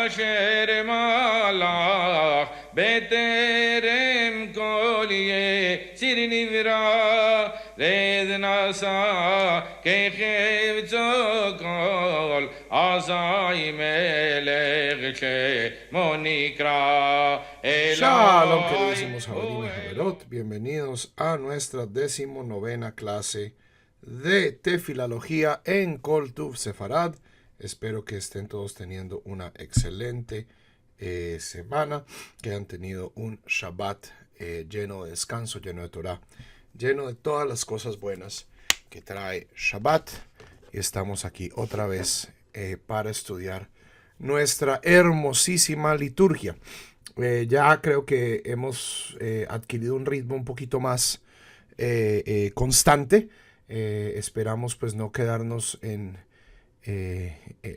אשר מלך בטרם כל יציר נברא רד נשא כחפצו כל אזי מלך שמו נקרא Shalom, queridísimos Javerim y Javerot, bienvenidos a nuestra 19ª clase de Tefilología en Kol Tuv Sefarad. Espero que estén todos teniendo una excelente semana, que hayan tenido un Shabbat lleno de descanso, lleno de Torah, lleno de todas las cosas buenas que trae Shabbat. Y estamos aquí otra vez para estudiar nuestra hermosísima liturgia. Ya creo que hemos adquirido un ritmo un poquito más constante. Esperamos pues no quedarnos en...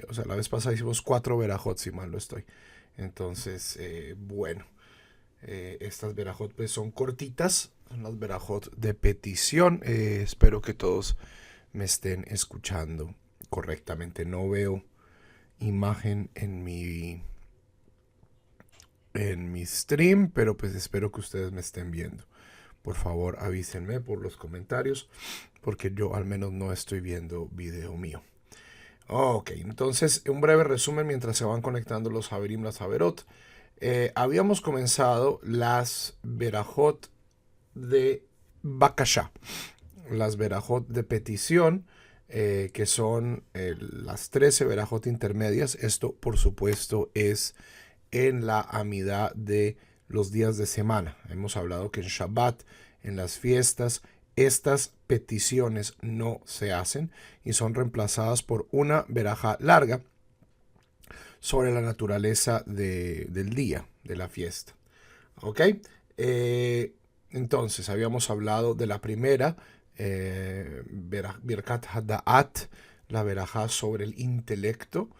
o sea, la vez pasada hicimos 4 verajot, si mal no estoy. Entonces, bueno, estas verajot pues son cortitas, son las verajot de petición. Espero que todos me estén escuchando correctamente. No veo imagen en mi stream, pero pues espero que ustedes me estén viendo. Por favor, avísenme por los comentarios, porque yo al menos no estoy viendo video mío. Ok, entonces un breve resumen mientras se van conectando los Javerim, las Javerot. Habíamos comenzado las verajot de Bakashá, las verajot de petición, que son las 13 verajot intermedias. Esto, por supuesto, es en la amidad de los días de semana. Hemos hablado que en Shabbat, en las fiestas, estas peticiones no se hacen y son reemplazadas por una verajá larga sobre la naturaleza del día, de la fiesta. ¿Ok? Entonces, habíamos hablado de la primera, Birkat Hada'at, la verajá sobre el intelecto,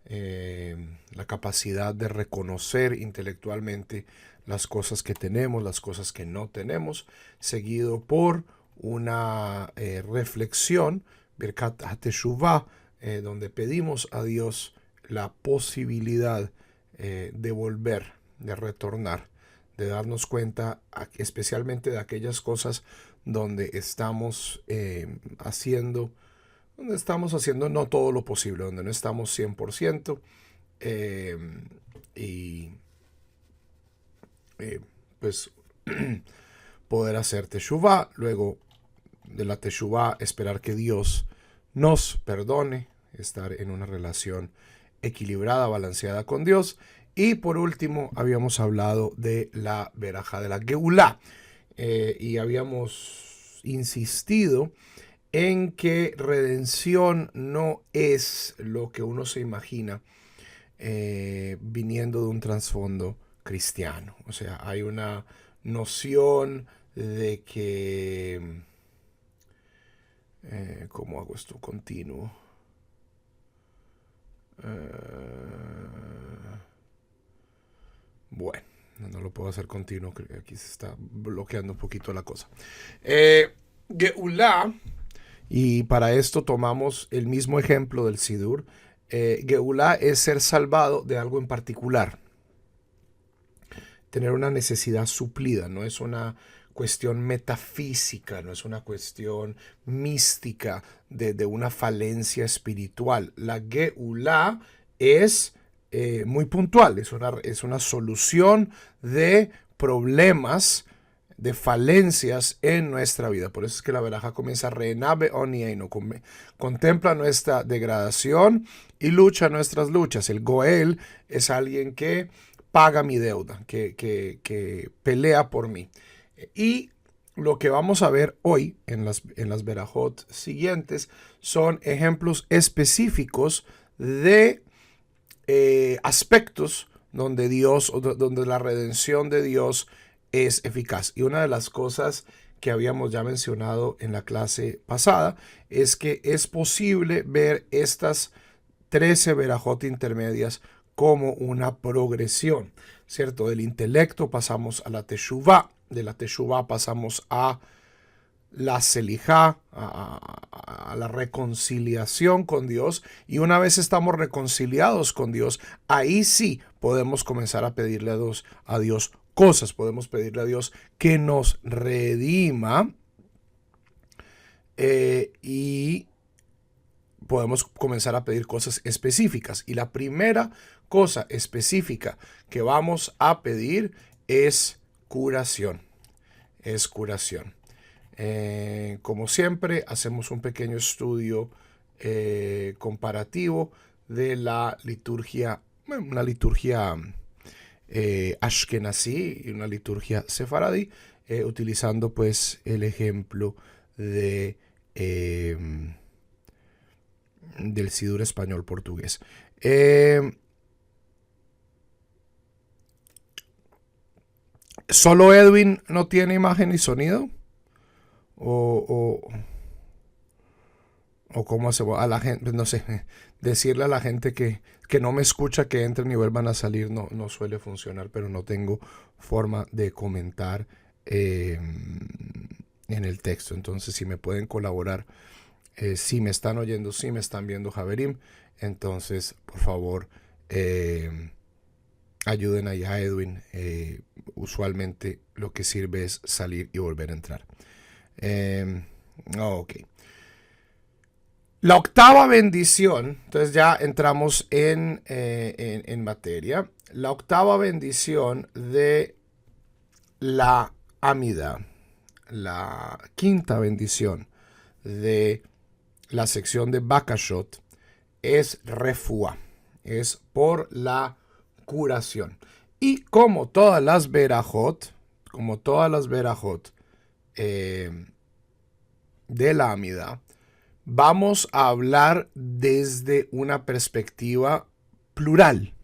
la capacidad de reconocer intelectualmente las cosas que tenemos, las cosas que no tenemos, seguido por una reflexión, Birkat HaTeshuvah, donde pedimos a Dios la posibilidad de volver, de retornar, de darnos cuenta especialmente de aquellas cosas donde estamos haciendo no todo lo posible, donde no estamos 100%, pues poder hacer teshuvah, luego de la teshuvah esperar que Dios nos perdone, estar en una relación equilibrada, balanceada con Dios. Y por último habíamos hablado de la verajá de la Geulá, y habíamos insistido en que redención no es lo que uno se imagina viniendo de un trasfondo cristiano. O sea, hay una noción de que... ¿cómo hago esto continuo? Bueno, no lo puedo hacer continuo, creo que aquí se está bloqueando un poquito la cosa. Geulá, y para esto tomamos el mismo ejemplo del Sidur. Geulá es ser salvado de algo en particular, tener una necesidad suplida, no es una cuestión metafísica, no es una cuestión mística de una falencia espiritual. La Geulá es muy puntual, es una solución de problemas, de falencias en nuestra vida. Por eso es que la verajá comienza Renabe Onieno, contempla nuestra degradación y lucha nuestras luchas. El Goel es alguien que paga mi deuda, que pelea por mí. Y lo que vamos a ver hoy en las verajot siguientes son ejemplos específicos de aspectos donde donde la redención de Dios es eficaz. Y una de las cosas que habíamos ya mencionado en la clase pasada es que es posible ver estas 13 verajot intermedias como una progresión, ¿cierto? Del intelecto pasamos a la teshuvah, de la teshuvah pasamos a la selijá, a la reconciliación con Dios. Y una vez estamos reconciliados con Dios, ahí sí podemos comenzar a pedirle a Dios cosas. Podemos pedirle a Dios que nos redima y podemos comenzar a pedir cosas específicas. Y la primera cosa específica que vamos a pedir es curación. Es curación. Como siempre, hacemos un pequeño estudio comparativo de la liturgia, una liturgia ashkenazí y una liturgia sefaradí, utilizando pues el ejemplo de del Sidur español portugués. ¿Solo Edwin no tiene imagen y sonido? ¿O cómo hacemos? A la gente, no sé, decirle a la gente que no me escucha que entren y vuelvan a salir no suele funcionar, pero no tengo forma de comentar en el texto. Entonces, si me pueden colaborar, si me están oyendo, si me están viendo, Javerim, entonces, por favor, ayuden ahí a Edwin. Usualmente lo que sirve es salir y volver a entrar. Ok. La octava bendición, entonces ya entramos en materia. La octava bendición de la Amida, la quinta bendición de la sección de Bakashot, es refuá, es por la curación. Y como todas las verajot, de la Amida, vamos a hablar desde una perspectiva plural.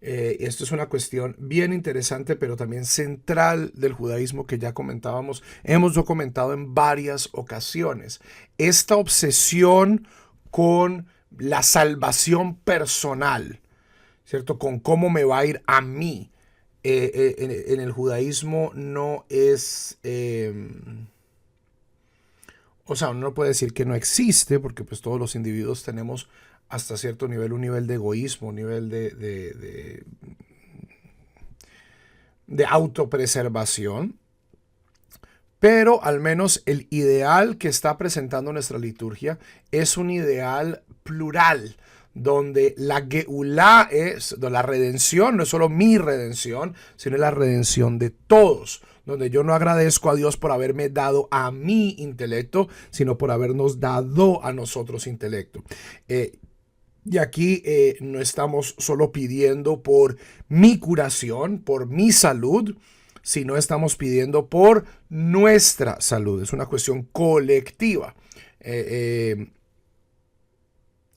Esto es una cuestión bien interesante, pero también central del judaísmo que ya comentábamos. Hemos documentado en varias ocasiones esta obsesión con la salvación personal, ¿cierto? Con cómo me va a ir a mí. En el judaísmo no es... o sea, uno no puede decir que no existe, porque pues todos los individuos tenemos hasta cierto nivel un nivel de egoísmo, un nivel de autopreservación. Pero al menos el ideal que está presentando nuestra liturgia es un ideal plural, donde la Geulá la redención, no es solo mi redención, sino la redención de todos. Donde yo no agradezco a Dios por haberme dado a mi intelecto, sino por habernos dado a nosotros intelecto. Y aquí no estamos solo pidiendo por mi curación, por mi salud, sino estamos pidiendo por nuestra salud. Es una cuestión colectiva.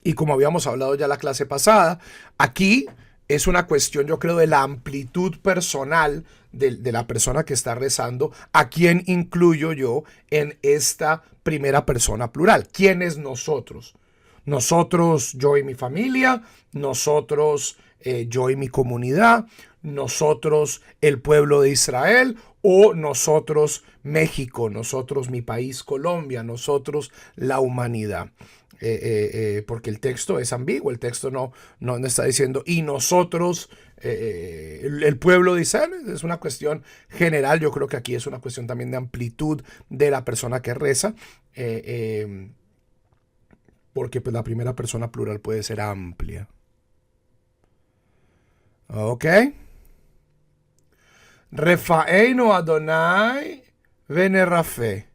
Y como habíamos hablado ya la clase pasada, aquí es una cuestión, yo creo, de la amplitud personal de la persona que está rezando, a quien incluyo yo en esta primera persona plural. ¿Quién es nosotros? Nosotros, yo y mi familia, nosotros, yo y mi comunidad, nosotros, el pueblo de Israel, o nosotros, México, nosotros, mi país, Colombia, nosotros, la humanidad. Porque el texto es ambiguo, el texto no está diciendo y nosotros, el pueblo de Israel. Es una cuestión general. Yo creo que aquí es una cuestión también de amplitud de la persona que reza, porque pues la primera persona plural puede ser amplia. Ok. Refaeinu Adonai venerafé.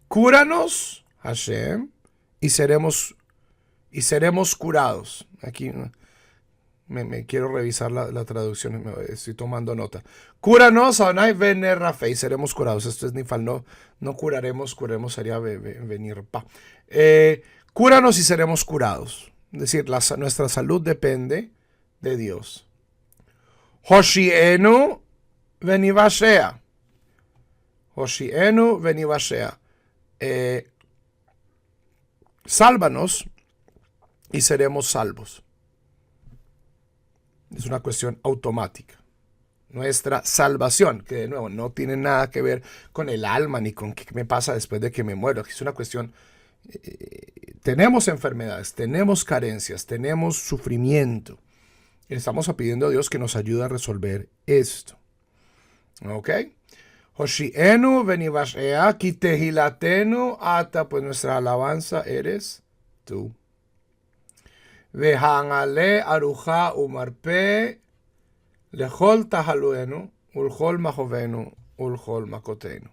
Cúranos, Hashem, y seremos curados. Aquí me quiero revisar la traducción, estoy tomando nota. Cúranos, Adonai venerafé, y seremos curados. Esto es nifal, no curaremos sería venir pa. Cúranos y seremos curados. Es decir, nuestra salud depende de Dios. Hoshienu venivashea. Hoshienu venivashea. Sálvanos y seremos salvos. Es una cuestión automática. nuestra salvación, que de nuevo no tiene nada que ver con el alma ni con qué me pasa después de que me muero. Es una cuestión, tenemos enfermedades, tenemos carencias, tenemos sufrimiento. Estamos pidiendo a Dios que nos ayude a resolver esto. ¿Ok? Hoshienu venivashea kitehilatenu ata, pues nuestra alabanza eres tú. Vehangale aruja umarpe lechol tahaluenu ulchol majovenu ulchol makotenu.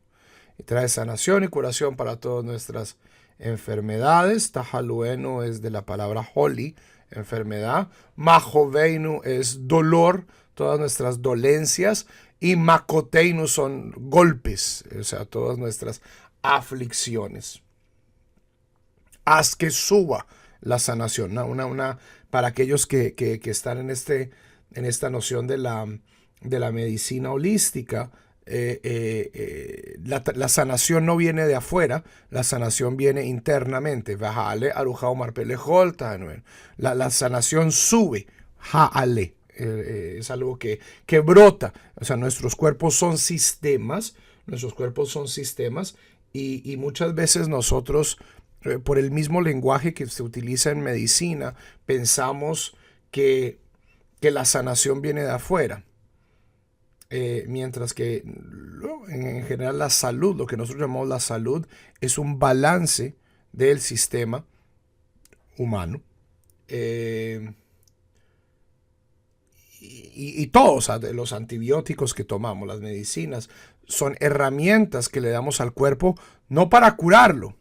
Y trae sanación y curación para todas nuestras enfermedades. Tahaluenu es de la palabra holi, enfermedad. Majoveinu es dolor, todas nuestras dolencias. Y makoteinu son golpes, o sea, todas nuestras aflicciones. Haz que suba la sanación, para aquellos que están en esta noción de la medicina holística. La sanación no viene de afuera, la sanación viene internamente. La sanación sube, es algo que brota. O sea, nuestros cuerpos son sistemas, y muchas veces nosotros, por el mismo lenguaje que se utiliza en medicina, pensamos que la sanación viene de afuera. Mientras que en general la salud, lo que nosotros llamamos la salud, es un balance del sistema humano. Y todos los antibióticos que tomamos, las medicinas, son herramientas que le damos al cuerpo, no para curarlo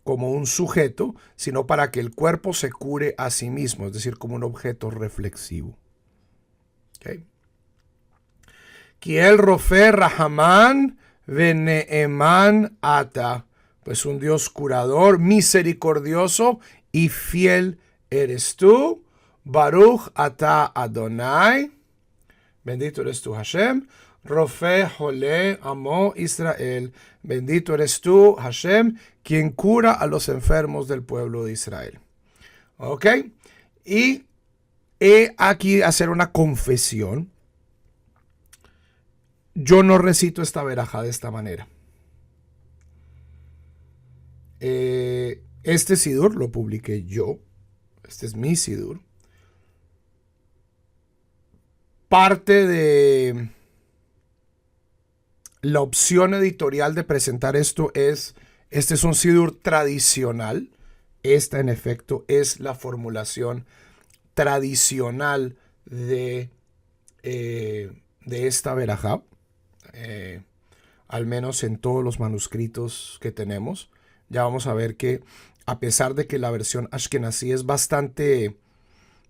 como un sujeto, sino para que el cuerpo se cure a sí mismo, es decir, como un objeto reflexivo. ¿Okay? Kiel Rofe Rahamán Veneeman Ata, pues un Dios curador, misericordioso y fiel eres tú. Baruch Ata Adonai, bendito eres tú Hashem. Rofe Jole Amo Israel, bendito eres tú Hashem, quien cura a los enfermos del pueblo de Israel. ¿Ok? Y he aquí hacer una confesión. Yo no recito esta verajá de esta manera. Este sidur lo publiqué yo. Este es mi sidur. Parte de la opción editorial de presentar esto es, este es un sidur tradicional. Esta, en efecto, es la formulación tradicional de esta verajá. Al menos en todos los manuscritos que tenemos. Ya vamos a ver que, a pesar de que la versión Ashkenazí es bastante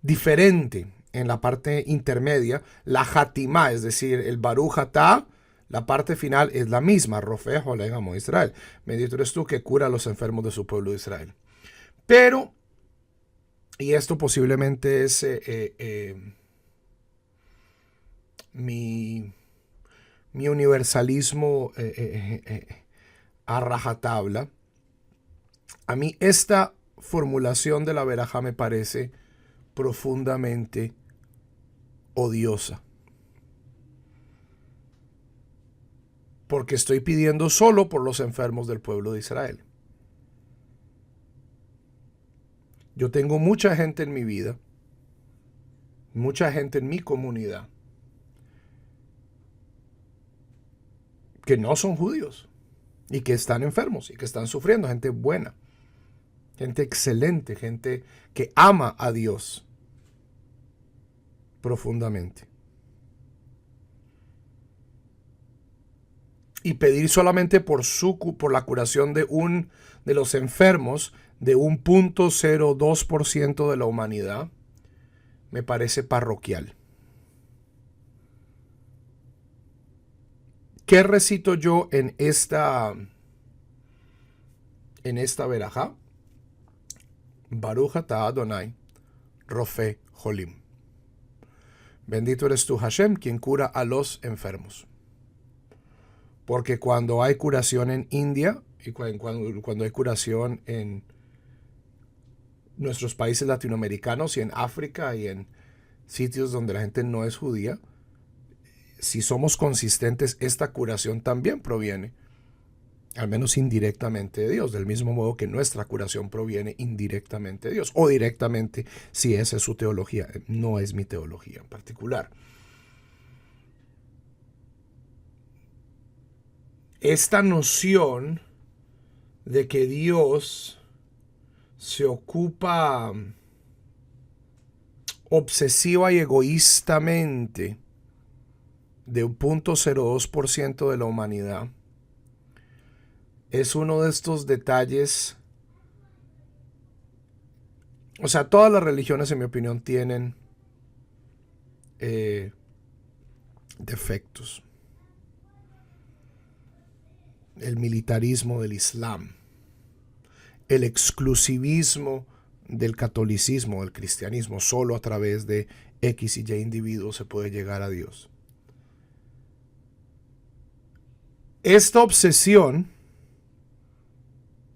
diferente en la parte intermedia, la Hatimá, es decir, el Baruch Atah, la parte final es la misma. Rofe Jole Amo Israel, bendito eres tú que cura a los enfermos de su pueblo de Israel. Pero, y esto posiblemente es mi universalismo a rajatabla, a mí esta formulación de la verajá me parece profundamente odiosa. Porque estoy pidiendo solo por los enfermos del pueblo de Israel. Yo tengo mucha gente en mi vida, mucha gente en mi comunidad, que no son judíos y que están enfermos y que están sufriendo, gente buena, gente excelente, gente que ama a Dios profundamente. Y pedir solamente por la curación de los enfermos de 1.02% de la humanidad me parece parroquial. ¿Qué recito yo en esta verajá? Baruch Atah Adonai, Rofe Jolim. Bendito eres tú, Hashem, quien cura a los enfermos. Porque cuando hay curación en India y cuando hay curación en nuestros países latinoamericanos y en África y en sitios donde la gente no es judía, si somos consistentes, esta curación también proviene, al menos indirectamente, de Dios, del mismo modo que nuestra curación proviene indirectamente de Dios, o directamente si esa es su teología. No es mi teología en particular. Esta noción de que Dios se ocupa obsesiva y egoístamente de un 0.02% de la humanidad es uno de estos detalles. O sea, todas las religiones, en mi opinión, tienen defectos. El militarismo del Islam, el exclusivismo del catolicismo, del cristianismo, solo a través de X y Y individuos se puede llegar a Dios. Esta obsesión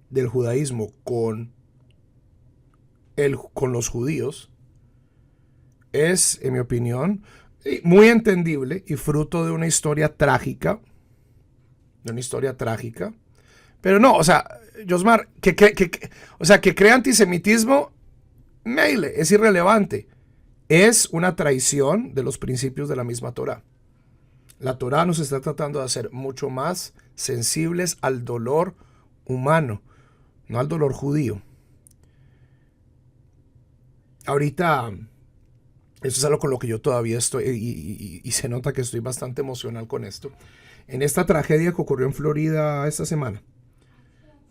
del judaísmo con los judíos es, en mi opinión, muy entendible y fruto de una historia trágica. Pero no, o sea, Josmar, que crea antisemitismo, meile, es irrelevante. Es una traición de los principios de la misma Torá. La Torá nos está tratando de hacer mucho más sensibles al dolor humano, no al dolor judío. Ahorita, eso es algo con lo que yo todavía estoy, y se nota que estoy bastante emocional con esto. En esta tragedia que ocurrió en Florida esta semana,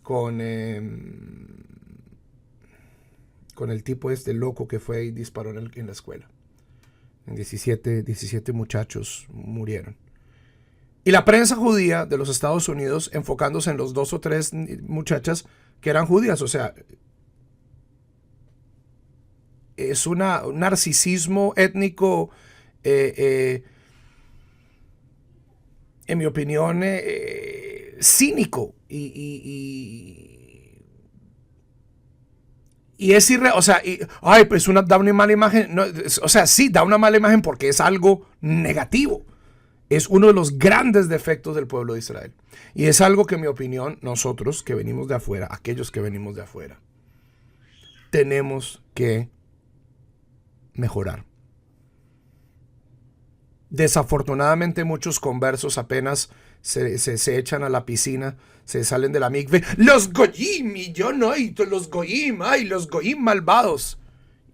con el tipo este loco que fue y disparó en la escuela. 17 muchachos murieron. Y la prensa judía de los Estados Unidos enfocándose en los 2 o 3 muchachas que eran judías. O sea, es un narcisismo étnico, en mi opinión, cínico. Y es o sea, pues da una mala imagen. No, o sea, sí, da una mala imagen porque es algo negativo. Es uno de los grandes defectos del pueblo de Israel. Y es algo que, en mi opinión, nosotros que venimos de afuera, aquellos que venimos de afuera, tenemos que mejorar. Desafortunadamente, muchos conversos apenas se echan a la piscina, se salen de la mikve. Los goyim, y yo no, y los goyim, los goyim malvados.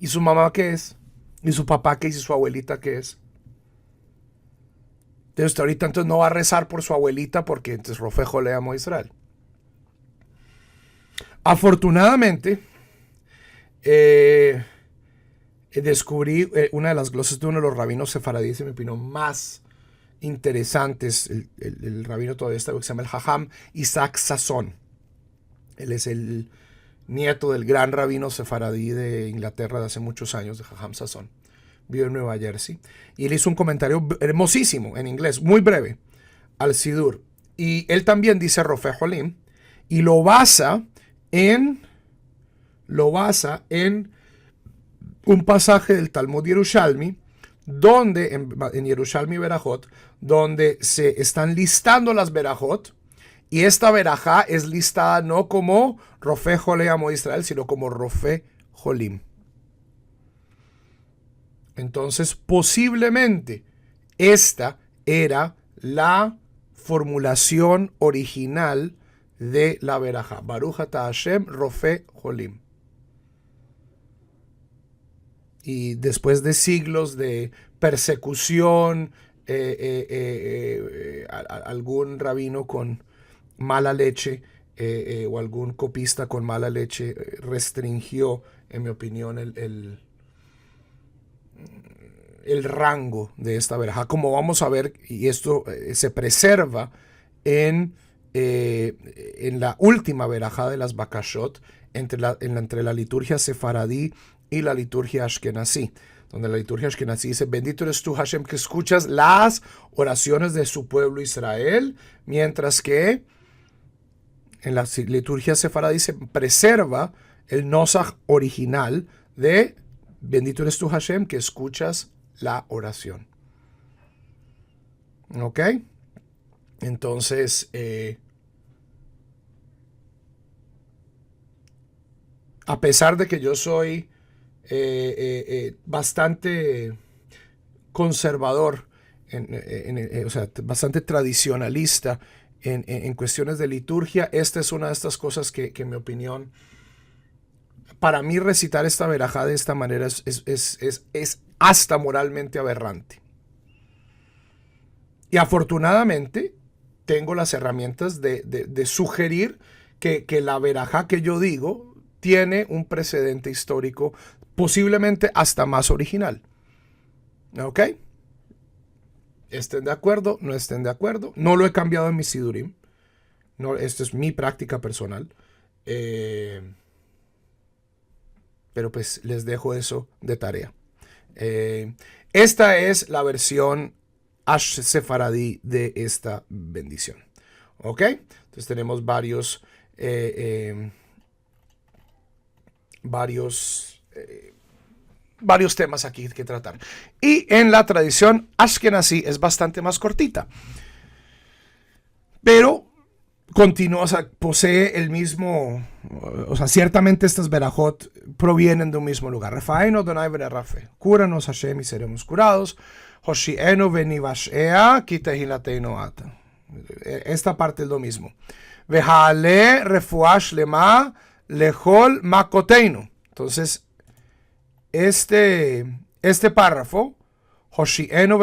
¿Y su mamá qué es? ¿Y su papá qué es? ¿Y su abuelita qué es? Entonces ahorita no va a rezar por su abuelita porque entonces Rofejo le amó a Israel. Afortunadamente, descubrí una de las glosas de uno de los rabinos sefaradíes, en mi opinión, más interesantes. El rabino todavía está, que se llama el Jajam Isaac Sasson. Él es el nieto del gran rabino sefaradí de Inglaterra de hace muchos años, de Jajam Sasson. Vive en Nueva Jersey. Y él hizo un comentario hermosísimo en inglés, muy breve, al Sidur. Y él también dice Rofé Jolim y lo basa en un pasaje del Talmud Yerushalmi, donde en Yerushalmi Berajot, donde se están listando las Berajot, y esta Berajá es listada no como Rofé Jole Amo Israel, sino como Rofé Jolim. Entonces, posiblemente, esta era la formulación original de la Berajá. Baruch Ata Hashem Rofé Jolim. Y después de siglos de persecución, algún rabino con mala leche o algún copista con mala leche restringió, en mi opinión, el rango de esta verajá, como vamos a ver, y esto se preserva en la última verajá de las Bakashot, entre la liturgia sefaradí y la liturgia ashkenazí, donde la liturgia ashkenazí dice: bendito eres tú, Hashem, que escuchas las oraciones de su pueblo Israel, mientras que en la liturgia sefaradí se preserva el nosaj original de bendito eres tú, Hashem, que escuchas la oración. ¿Ok? Entonces, a pesar de que yo soy bastante conservador, o sea, bastante tradicionalista en cuestiones de liturgia, esta es una de estas cosas que en mi opinión, para mí recitar esta verajá de esta manera es hasta moralmente aberrante. Y afortunadamente tengo las herramientas de sugerir que la verajá que yo digo tiene un precedente histórico posiblemente hasta más original. ¿Ok? Estén de acuerdo, no estén de acuerdo. No lo he cambiado en mi Sidurim. No, esto es mi práctica personal. Pero pues les dejo eso de tarea. Esta es la versión Ash Sefaradí de esta bendición. ¿Ok? Entonces tenemos varios temas aquí que tratar. Y en la tradición Ashkenazi es bastante más cortita. Pero continúa, o sea, posee el mismo, o sea, ciertamente estas verajot provienen de un mismo lugar. Refaeno Donai Rafe, cúranos Hashem y seremos curados. Hoshieno venivashea kitehilateino ata. Esta parte es lo mismo. Vejale refuash lema lejol makoteino. Entonces, este párrafo, Hoshieno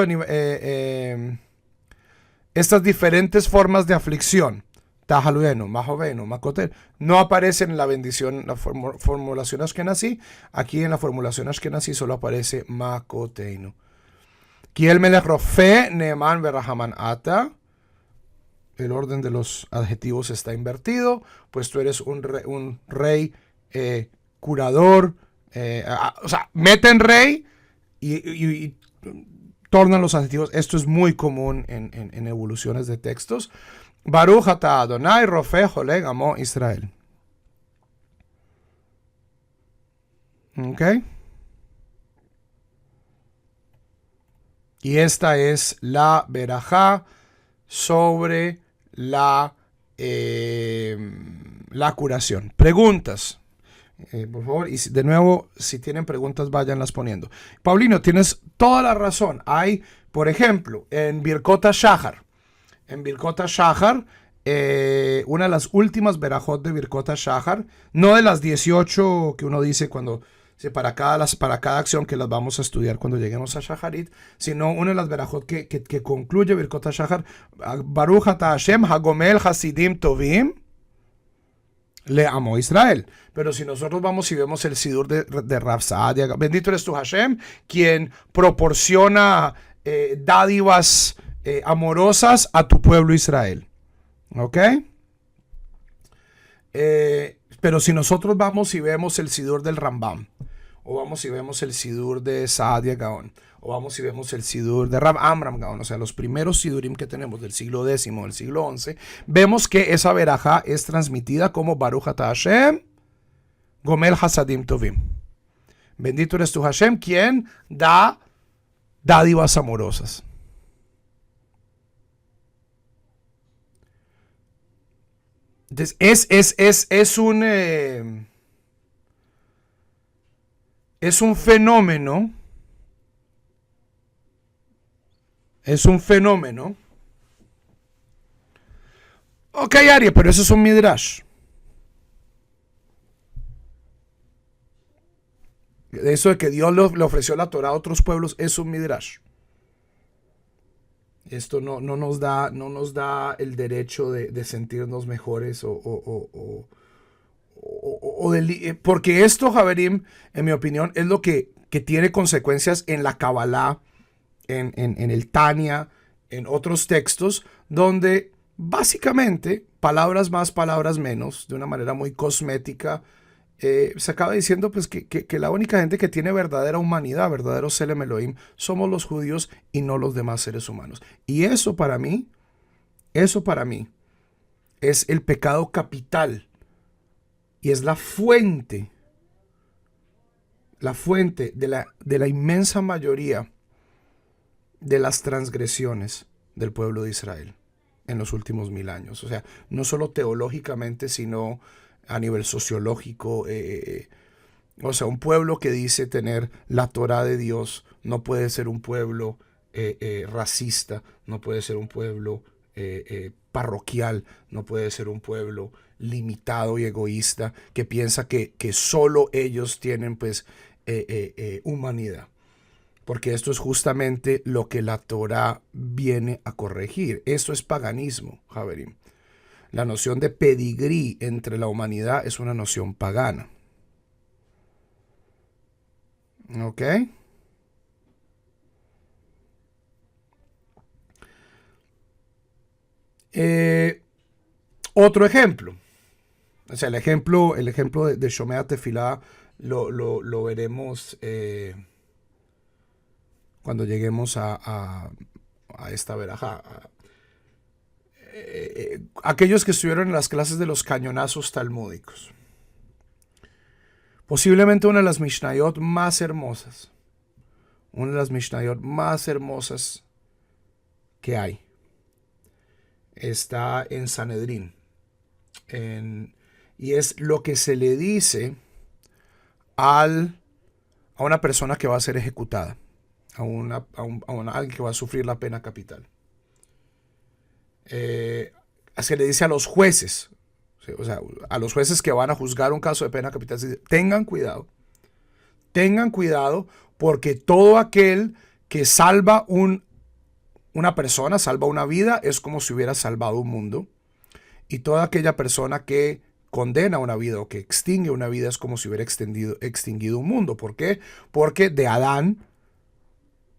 estas diferentes formas de aflicción, Tajalueno, Mahoveno, Makoten, no aparecen en la bendición, la formulación Ashkenazi. Aquí en la formulación Ashkenazi solo aparece Makoteino. Kiel melech rofe neeman verahaman ata. El orden de los adjetivos está invertido, pues tú eres un rey curador, o sea, meten rey y tornan los adjetivos. Esto es muy común en evoluciones de textos. Baruch ata Adonai Rofe Joleg Amo Israel. ¿Ok? Y esta es la verajá sobre la curación. Preguntas. Por favor, y de nuevo, si tienen preguntas, váyanlas poniendo. Paulino, tienes toda la razón. Hay, por ejemplo, en Birkot HaShahar, una de las últimas verajot de Birkot HaShahar, no de las 18 que uno dice cuando, para cada acción que las vamos a estudiar cuando lleguemos a Shaharit, sino una de las verajot que concluye Birkot HaShahar, Baruch ata Hashem hagomel hasidim tovim le amó Israel. Pero si nosotros vamos y vemos el Sidur de Rav Saadia, bendito eres tú Hashem, quien proporciona dádivas amorosas a tu pueblo Israel. ¿Ok? Pero si nosotros vamos y vemos el Sidur del Rambam, o vamos y vemos el Sidur de Saadia Gaon, o vamos y vemos el Sidur de Rav Amram Gaon, o sea, los primeros Sidurim que tenemos del siglo X, del siglo XI, vemos que esa verajá es transmitida como Baruch ata Hashem, Gomel Hasadim Tovim. Bendito eres tú Hashem, quien da dádivas amorosas. Entonces, es un fenómeno. Es un fenómeno. Ok, Ari, pero eso es un midrash. Eso de que Dios le ofreció la Torah a otros pueblos es un midrash. Esto no nos da el derecho de sentirnos mejores porque esto, Javerim, en mi opinión, es lo que tiene consecuencias en la Kabbalah, en el Tania, en otros textos, donde básicamente, palabras más, palabras menos, de una manera muy cosmética, se acaba diciendo pues que la única gente que tiene verdadera humanidad, verdadero Selem Elohim, somos los judíos y no los demás seres humanos. Y eso para mí es el pecado capital y es la fuente de la inmensa mayoría de las transgresiones del pueblo de Israel en los últimos 1000 años. O sea, no solo teológicamente, sino a nivel sociológico. O sea, un pueblo que dice tener la Torá de Dios no puede ser un pueblo racista, no puede ser un pueblo parroquial, no puede ser un pueblo limitado y egoísta que piensa que solo ellos tienen pues humanidad. Porque esto es justamente lo que la Torá viene a corregir. Esto es paganismo, Javerim. La noción de pedigrí entre la humanidad es una noción pagana. ¿Ok? Otro ejemplo. O sea, el ejemplo de Shomea Tefilá lo veremos cuando lleguemos a esta verajá. Aquellos que estuvieron en las clases de los cañonazos talmúdicos. Posiblemente una de las Mishnayot más hermosas. Una de las Mishnayot más hermosas que hay. Está en Sanedrín. Y es lo que se le dice a una persona que va a ser ejecutada. A alguien que va a sufrir la pena capital. Se le dice a los jueces, o sea, a los jueces que van a juzgar un caso de pena capital, se dice, tengan cuidado porque todo aquel que salva una persona, salva una vida, es como si hubiera salvado un mundo, y toda aquella persona que condena una vida o que extingue una vida es como si hubiera extinguido un mundo. ¿Por qué? Porque de Adán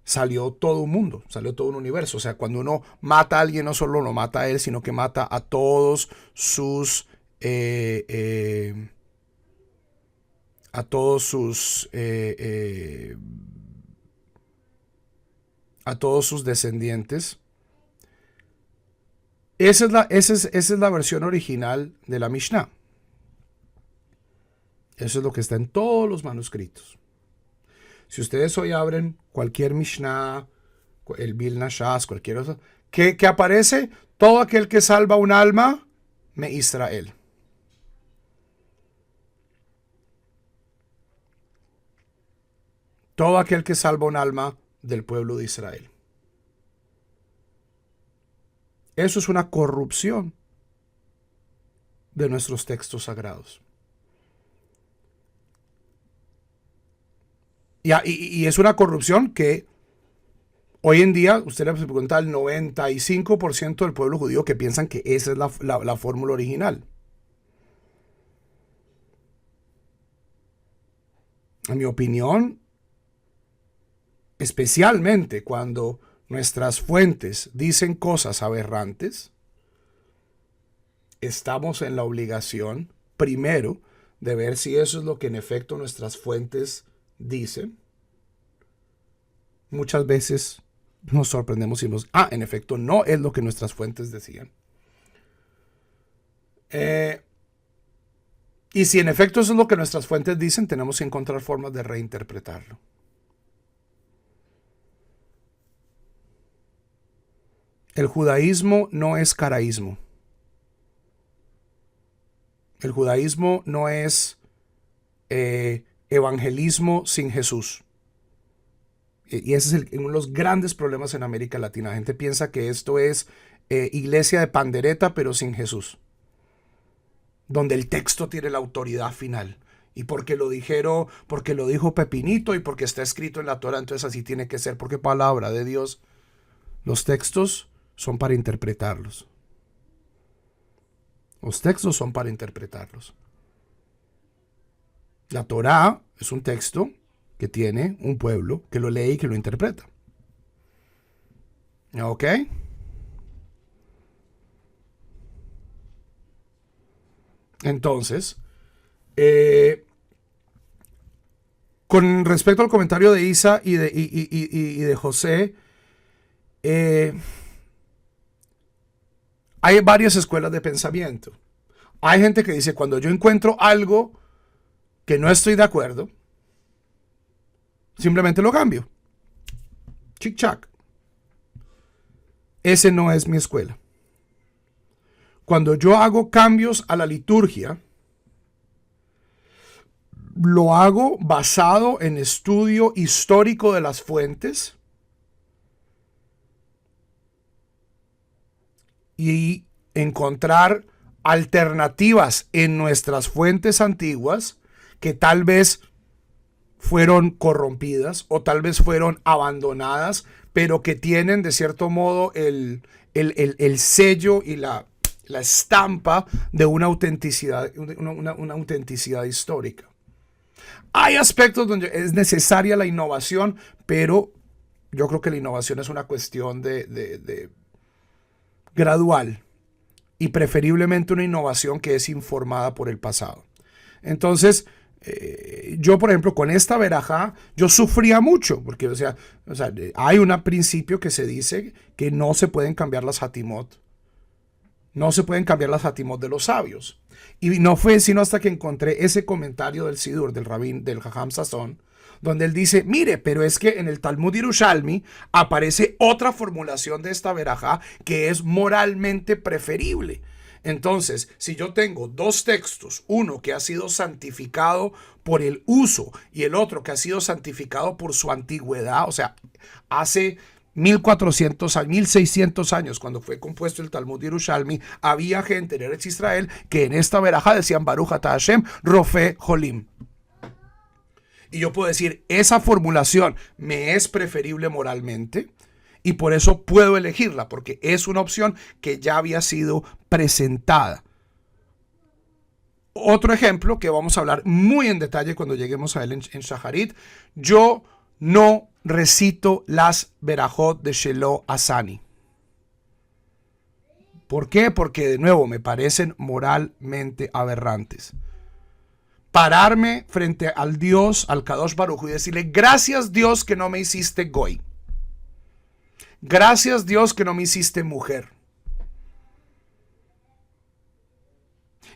salió todo un mundo, salió todo un universo. O sea, cuando uno mata a alguien, no solo lo mata a él, sino que mata a todos sus descendientes. Esa es la versión original de la Mishnah. Eso es lo que está en todos los manuscritos. Si ustedes hoy abren cualquier Mishnah, el Vilna Shas, cualquier otro, que aparece todo aquel que salva un alma, me Israel. Todo aquel que salva un alma del pueblo de Israel. Eso es una corrupción de nuestros textos sagrados. Y es una corrupción que hoy en día, usted le pregunta al 95% del pueblo judío que piensan que esa es la fórmula original. En mi opinión, especialmente cuando nuestras fuentes dicen cosas aberrantes, estamos en la obligación, primero, de ver si eso es lo que en efecto nuestras fuentes dicen. Muchas veces nos sorprendemos y nos, en efecto, no es lo que nuestras fuentes decían. Y si en efecto eso es lo que nuestras fuentes dicen, tenemos que encontrar formas de reinterpretarlo. El judaísmo no es caraísmo. El judaísmo no es evangelismo sin Jesús. Y ese es uno de los grandes problemas en América Latina. La gente piensa que esto es iglesia de pandereta, pero sin Jesús. Donde el texto tiene la autoridad final. Y porque lo dijo Pepinito y porque está escrito en la Torah, entonces así tiene que ser, porque palabra de Dios. Los textos son para interpretarlos. Los textos son para interpretarlos. La Torá es un texto que tiene un pueblo que lo lee y que lo interpreta. ¿Ok? Entonces, con respecto al comentario de Isa y de José, hay varias escuelas de pensamiento. Hay gente que dice, cuando yo encuentro algo que no estoy de acuerdo, simplemente lo cambio. Chic chac. ese no es mi escuela. Cuando yo hago cambios a la liturgia, lo hago basado en estudio histórico de las fuentes y encontrar alternativas en nuestras fuentes antiguas que tal vez fueron corrompidas o tal vez fueron abandonadas, pero que tienen de cierto modo el sello y la estampa de una autenticidad histórica. Hay aspectos donde es necesaria la innovación, pero yo creo que la innovación es una cuestión de gradual y preferiblemente una innovación que es informada por el pasado. Entonces, yo, por ejemplo, con esta verajá, yo sufría mucho, porque, o sea, hay un principio que se dice que no se pueden cambiar las hatimot. No se pueden cambiar las hatimot de los sabios. Y no fue sino hasta que encontré ese comentario del Sidur, del Rabín, del Jajam Sazón, donde él dice, mire, pero es que en el Talmud Yerushalmi aparece otra formulación de esta verajá que es moralmente preferible. Entonces, si yo tengo dos textos, uno que ha sido santificado por el uso y el otro que ha sido santificado por su antigüedad, o sea, hace 1400 años, 1600 años, cuando fue compuesto el Talmud Yerushalmi, había gente en Eretz Israel que en esta verajá decían Baruch Ata Hashem, Rofe Jolim. Y yo puedo decir, esa formulación me es preferible moralmente y por eso puedo elegirla, porque es una opción que ya había sido presentada. Otro ejemplo que vamos a hablar muy en detalle cuando lleguemos a él en Shaharit, yo no recito las verajot de Shelo Asani. ¿Por qué? Porque de nuevo me parecen moralmente aberrantes. Pararme frente al Dios, al Kadosh Baruj Hu, y decirle, gracias Dios que no me hiciste goy. Gracias Dios que no me hiciste mujer.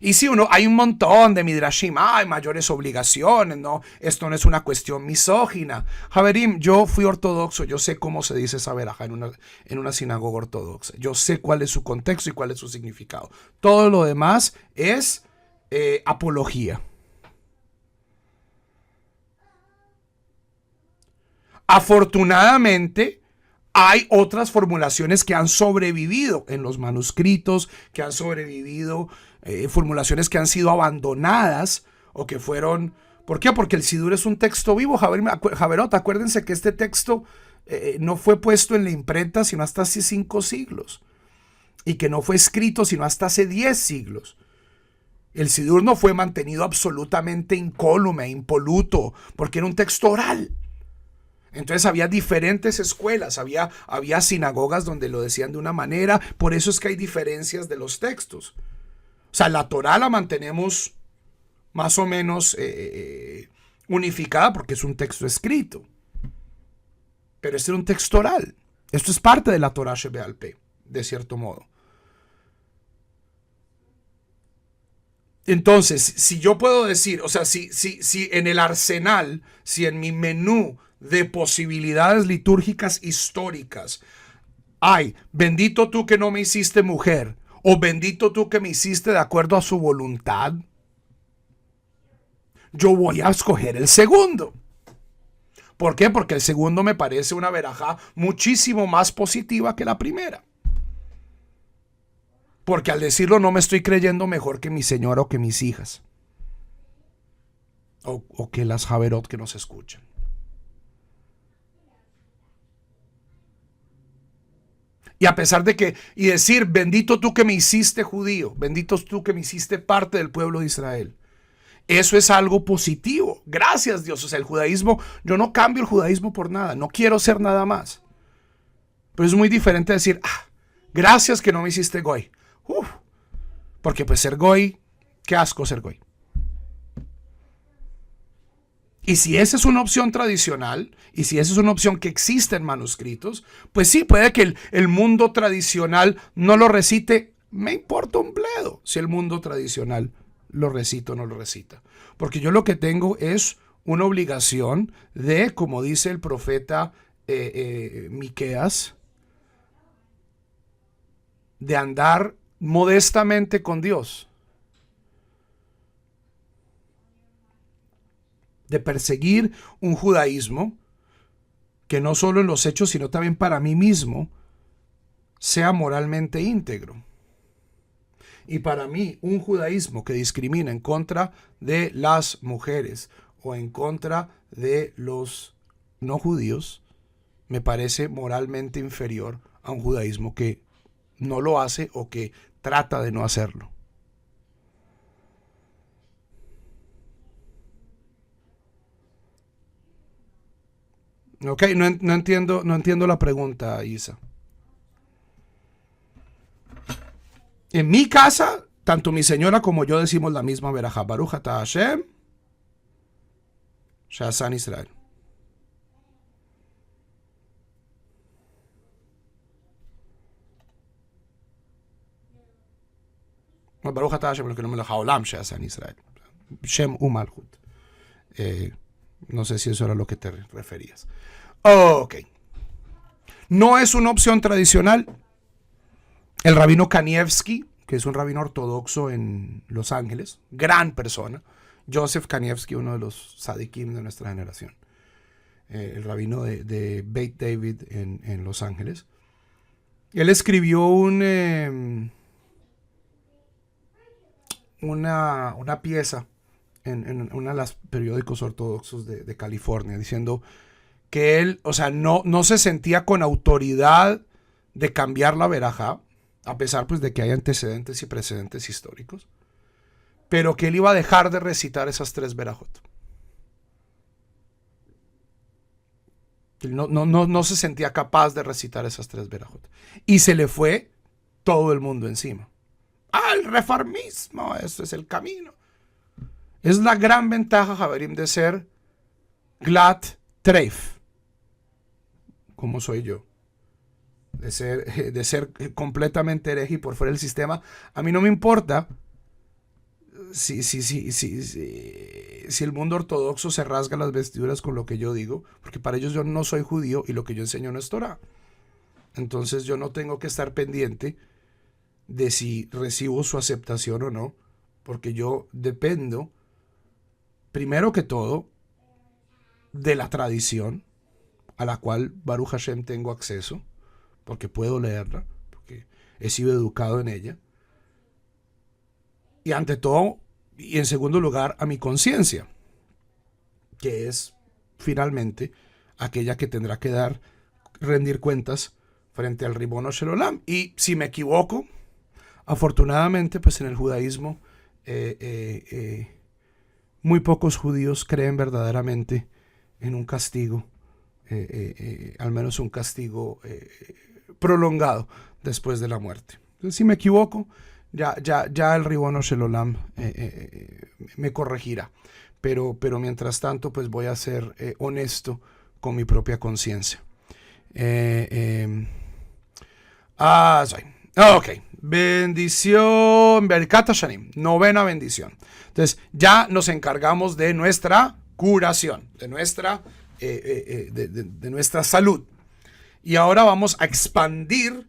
Y si hay un montón de midrashim, hay mayores obligaciones, ¿no? Esto no es una cuestión misógina. Javerim, yo fui ortodoxo, yo sé cómo se dice esa verajá en una sinagoga ortodoxa. Yo sé cuál es su contexto y cuál es su significado. Todo lo demás es apología. Afortunadamente, hay otras formulaciones que han sobrevivido en los manuscritos, que han sobrevivido, formulaciones que han sido abandonadas o que fueron... ¿Por qué? Porque el Sidur es un texto vivo. Javerot, acuérdense que este texto no fue puesto en la imprenta sino hasta hace 5 siglos. Y que no fue escrito sino hasta hace 10 siglos. El Sidur no fue mantenido absolutamente incólume, impoluto, porque era un texto oral. Entonces había diferentes escuelas, había sinagogas donde lo decían de una manera, por eso es que hay diferencias de los textos. O sea, la Torá la mantenemos más o menos unificada porque es un texto escrito. Pero este era un texto oral. Esto es parte de la Torá Shebe'al Peh, de cierto modo. Entonces, si yo puedo decir, o sea, si en el arsenal, si en mi menú de posibilidades litúrgicas históricas hay, bendito tú que no me hiciste mujer, o bendito tú que me hiciste de acuerdo a su voluntad, yo voy a escoger el segundo. ¿Por qué? Porque el segundo me parece una verajá muchísimo más positiva que la primera. Porque al decirlo no me estoy creyendo mejor que mi señora o que mis hijas. O que las Javerot que nos escuchan. Y a pesar de que, y decir, bendito tú que me hiciste judío, bendito tú que me hiciste parte del pueblo de Israel. Eso es algo positivo. Gracias Dios. O sea, el judaísmo, yo no cambio el judaísmo por nada. No quiero ser nada más. Pero es muy diferente decir, gracias que no me hiciste goy. Porque pues ser goy, qué asco ser goy. Y si esa es una opción tradicional, y si esa es una opción que existe en manuscritos, pues sí, puede que el mundo tradicional no lo recite. Me importa un bledo si el mundo tradicional lo recita o no lo recita. Porque yo lo que tengo es una obligación de, como dice el profeta Miqueas, de andar modestamente con Dios, de perseguir un judaísmo que no solo en los hechos, sino también para mí mismo, sea moralmente íntegro. Y para mí, un judaísmo que discrimina en contra de las mujeres o en contra de los no judíos, me parece moralmente inferior a un judaísmo que no lo hace o que trata de no hacerlo. Ok, no entiendo la pregunta, Isa. En mi casa, tanto mi señora como yo decimos la misma verajá. Baruch atah Hashem, She'asan Israel. No, Baruch atah Hashem, porque no me lo haolam She'asan Israel. Shem Umalhut. No sé si eso era lo que te referías. Ok. No es una opción tradicional. El rabino Kanievsky, que es un rabino ortodoxo en Los Ángeles, gran persona. Joseph Kanievsky, uno de los tzadikim de nuestra generación. El rabino de Beit David en Los Ángeles. Él escribió una pieza en uno de los periódicos ortodoxos de California, diciendo que él, o sea, no se sentía con autoridad de cambiar la verajá, a pesar pues de que hay antecedentes y precedentes históricos, pero que él iba a dejar de recitar esas 3 verajot. No se sentía capaz de recitar esas 3 verajot. Y se le fue todo el mundo encima. El reformismo, ese es el camino. Es la gran ventaja, Javerim, de ser Glat Treif, como soy yo. De ser completamente hereje y por fuera del sistema. A mí no me importa si el mundo ortodoxo se rasga las vestiduras con lo que yo digo, porque para ellos yo no soy judío y lo que yo enseño no es Torah. Entonces yo no tengo que estar pendiente de si recibo su aceptación o no, porque yo dependo, primero que todo, de la tradición a la cual Baruch Hashem tengo acceso, porque puedo leerla, porque he sido educado en ella. Y ante todo, y en segundo lugar, a mi conciencia, que es finalmente aquella que tendrá que rendir cuentas frente al Ribono Shel Olam. Y si me equivoco, afortunadamente, pues en el judaísmo, muy pocos judíos creen verdaderamente en un castigo, al menos un castigo prolongado después de la muerte. Entonces, si me equivoco, ya el Ribono Shel Olam me corregirá. Pero mientras tanto, pues voy a ser honesto con mi propia conciencia. Ok. Bendición. Berkat Hashanim. 9ª bendición. Entonces, ya nos encargamos de nuestra curación, de nuestra salud. Y ahora vamos a expandir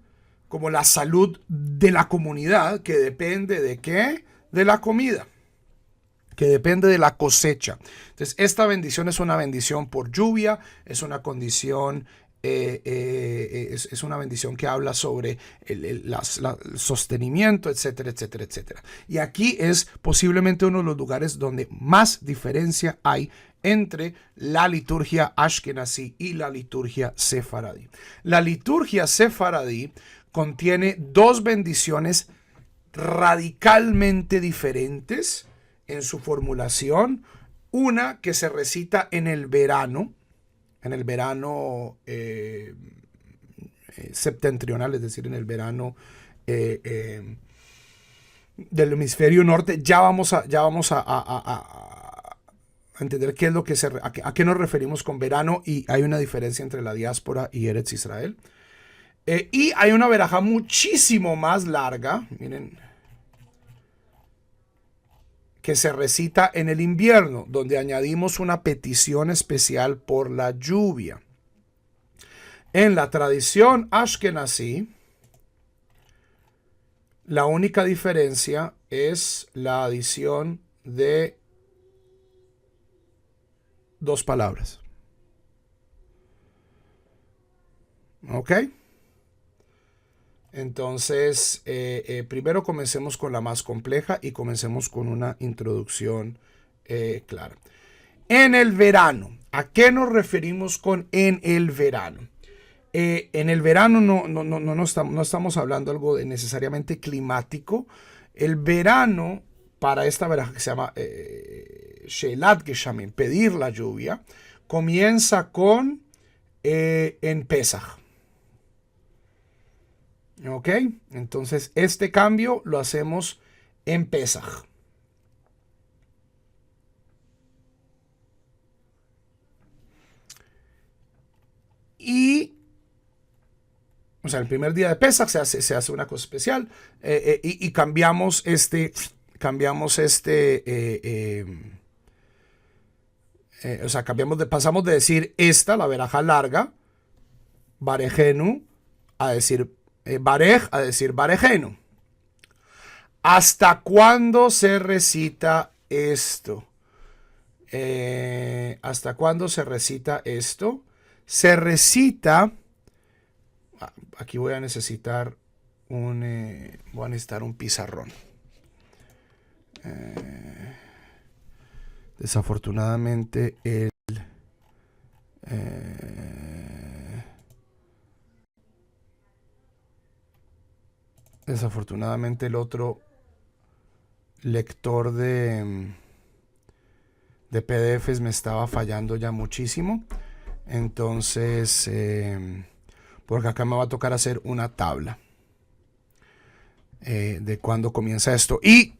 como la salud de la comunidad, que depende de ¿qué? De la comida, que depende de la cosecha. Entonces, esta bendición es una bendición por lluvia, es una condición, es una bendición que habla sobre el sostenimiento, etcétera, etcétera, etcétera. Y aquí es posiblemente uno de los lugares donde más diferencia hay entre la liturgia Ashkenazí y la liturgia Sefaradí. La liturgia Sefaradí contiene 2 bendiciones radicalmente diferentes en su formulación. Una que se recita en el verano septentrional, es decir, en el verano del hemisferio norte. Ya vamos a entender qué es lo que a qué nos referimos con verano, y hay una diferencia entre la diáspora y Eretz Israel. Y hay una verajá muchísimo más larga, miren, que se recita en el invierno, donde añadimos una petición especial por la lluvia. En la tradición Ashkenazí, La única diferencia es la adición de dos palabras. ¿Ok? Entonces, primero comencemos con la más compleja y comencemos con una introducción clara. En el verano. ¿A qué nos referimos con en el verano? En el verano no estamos hablando algo de necesariamente climático. El verano, para esta veraja que se llama Shelat Geshamim, pedir la lluvia, comienza con en Pesaj. ¿Ok? Entonces, este cambio lo hacemos en Pesaj. Y, o sea, el primer día de Pesaj se hace una cosa especial y cambiamos pasamos de decir la veraja larga, Barejenu, a decir Barej, a decir Barejenu. ¿Hasta cuándo se recita esto? ¿Hasta cuándo se recita esto? Se recita, aquí voy a necesitar un pizarrón. Desafortunadamente el otro lector de PDFs me estaba fallando ya muchísimo. Entonces, porque acá me va a tocar hacer una tabla de cuándo comienza esto. Y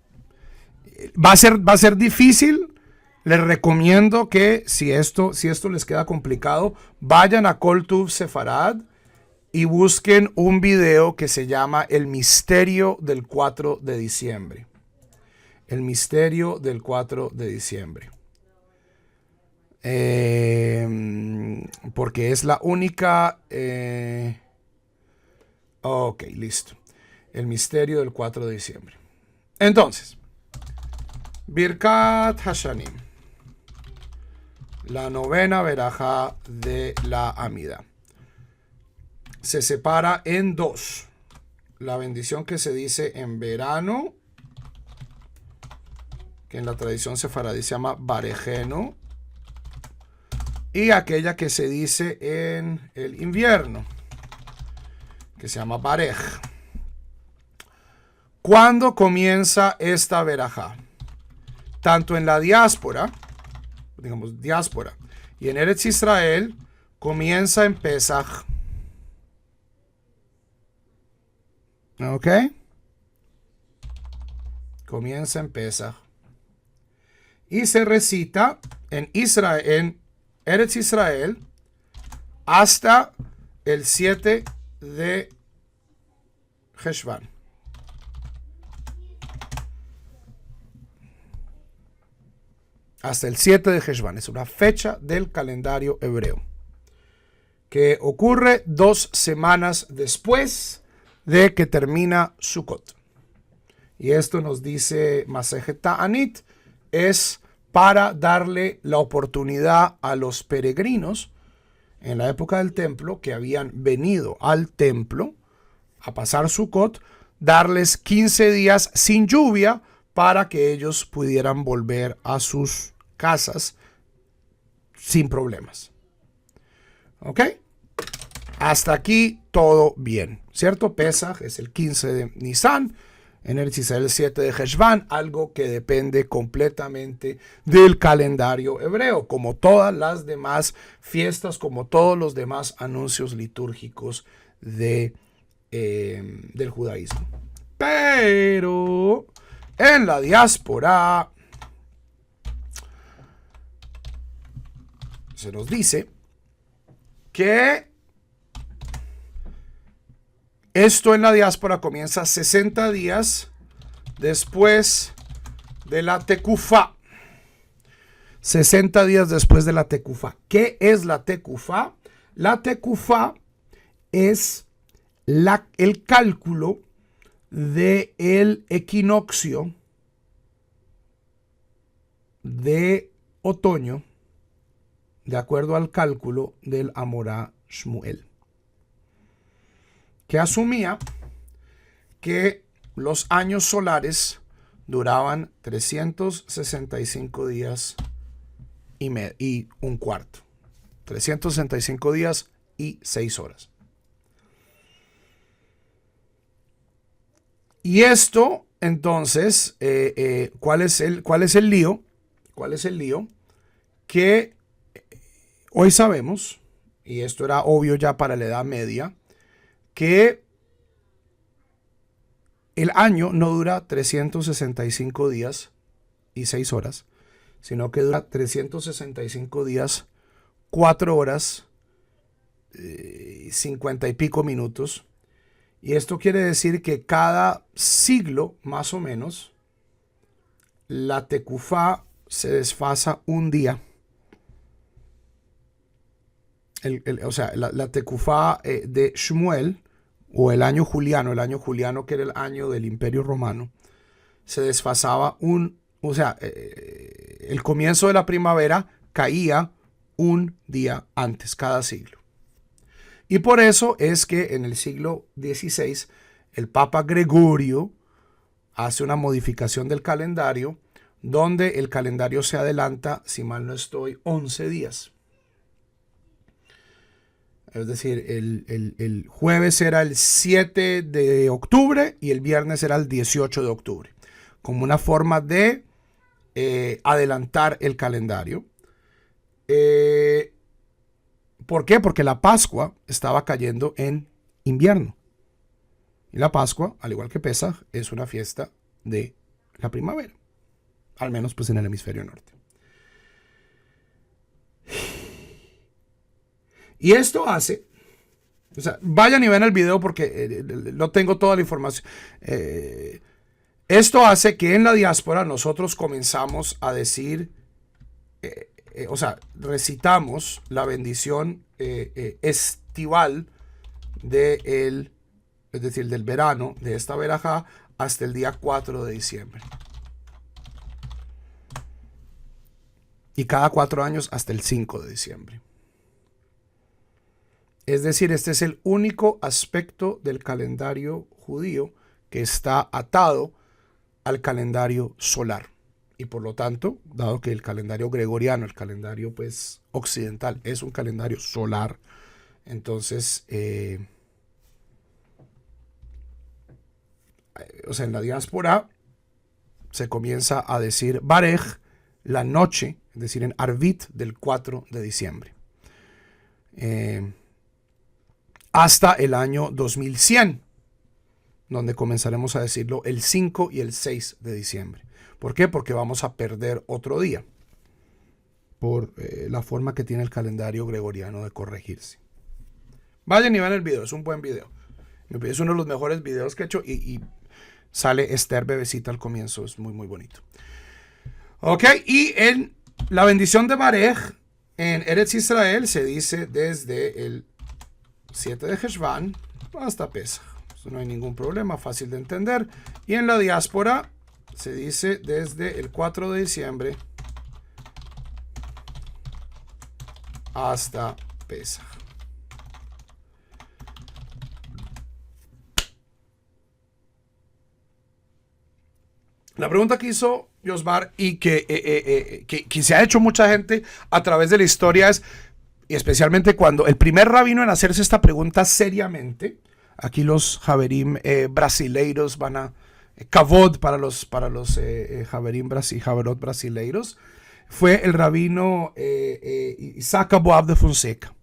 va a ser difícil. Les recomiendo que si esto les queda complicado, vayan a Koltuv Sefarad y busquen un video que se llama El misterio del 4 de diciembre. El misterio del 4 de diciembre. Porque es la única... ok, listo. El misterio del 4 de diciembre. Entonces, Birkat Hashanim. La novena veraja de la Amida. Se separa en dos. La bendición que se dice en verano, que en la tradición sefaradí se llama Barejenu, y aquella que se dice en el invierno, que se llama Barej. ¿Cuándo comienza esta verajá? Tanto en la diáspora, y en Eretz Israel, comienza en Pesaj. ¿Ok? Comienza en Pesaj. Y se recita en Israel, en Eretz Israel, hasta el 7 de Heshvan. Hasta el 7 de Heshvan. Es una fecha del calendario hebreo que ocurre 2 semanas después de que termina Sukkot. Y esto nos dice Masejet Ta'anit, es para darle la oportunidad a los peregrinos en la época del templo que habían venido al templo a pasar Sukkot, darles 15 días sin lluvia para que ellos pudieran volver a sus casas sin problemas. ¿Ok? Hasta aquí todo bien, ¿cierto? Pesaj es el 15 de Nisan, en Eretz Israel el 7 de Heshvan, algo que depende completamente del calendario hebreo, como todas las demás fiestas, como todos los demás anuncios litúrgicos del judaísmo. Pero en la diáspora se nos dice que esto en la diáspora comienza 60 días después de la Tekufá. 60 días después de la Tekufá. ¿Qué es la Tekufá? La Tekufá es el cálculo del equinoccio de otoño, de acuerdo al cálculo del Amorá Shmuel, que asumía que los años solares duraban 365 días y un cuarto. 365 días y 6 horas. Y esto, entonces, ¿cuál es el lío? ¿Cuál es el lío? Que hoy sabemos, y esto era obvio ya para la Edad Media, que el año no dura 365 días y 6 horas, sino que dura 365 días, 4 horas, 50 y pico minutos. Y esto quiere decir que cada siglo, más o menos, la Tekufá se desfasa un día. O sea, la Tekufá de Shmuel, o el año juliano que era el año del Imperio Romano, se desfasaba el comienzo de la primavera caía un día antes, cada siglo. Y por eso es que en el siglo XVI el Papa Gregorio hace una modificación del calendario donde el calendario se adelanta, si mal no estoy, 11 días. Es decir, el jueves era el 7 de octubre y el viernes era el 18 de octubre, como una forma de adelantar el calendario. ¿Por qué? Porque la Pascua estaba cayendo en invierno. Y la Pascua, al igual que Pesaj, es una fiesta de la primavera. Al menos pues en el hemisferio norte. Y esto hace, o sea, vayan y ven el video porque no tengo toda la información. Esto hace que en la diáspora nosotros comenzamos a decir, recitamos la bendición estival es decir, del verano, de esta verajá, hasta el día 4 de diciembre. Y cada 4 años hasta el 5 de diciembre. Es decir, este es el único aspecto del calendario judío que está atado al calendario solar. Y por lo tanto, dado que el calendario gregoriano, el calendario pues occidental, es un calendario solar, entonces, en la diáspora se comienza a decir Barej la noche, es decir, en Arvit del 4 de diciembre. Hasta el año 2100, donde comenzaremos a decirlo el 5 y el 6 de diciembre. ¿Por qué? Porque vamos a perder otro día por la forma que tiene el calendario gregoriano de corregirse. Vayan y vean el video, es un buen video. Es uno de los mejores videos que he hecho y sale Esther bebecita al comienzo, es muy muy bonito. Ok, y en la bendición de Barej en Eretz Israel se dice desde el 7 de Heshvan hasta Pesaj. Eso no hay ningún problema, fácil de entender. Y en la diáspora se dice desde el 4 de diciembre hasta Pesaj. La pregunta que hizo Yosbar y que se ha hecho mucha gente a través de la historia es, y especialmente cuando el primer rabino en hacerse esta pregunta seriamente, aquí los Haverim brasileiros van a kavod para los Haverim y Haverot brasileiros, fue el rabino Isaac Aboab de Fonseca.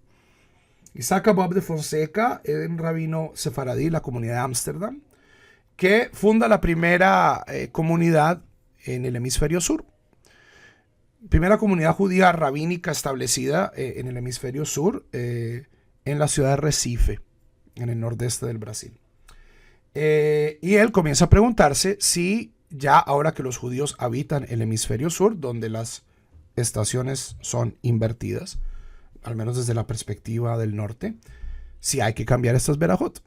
Isaac Aboab de Fonseca es un rabino sefaradí, la comunidad de Ámsterdam, que funda la primera comunidad en el hemisferio sur. Primera comunidad judía rabínica establecida en el hemisferio sur, en la ciudad de Recife, en el nordeste del Brasil. Y él comienza a preguntarse si ya ahora que los judíos habitan el hemisferio sur, donde las estaciones son invertidas, al menos desde la perspectiva del norte, si hay que cambiar estas verajot.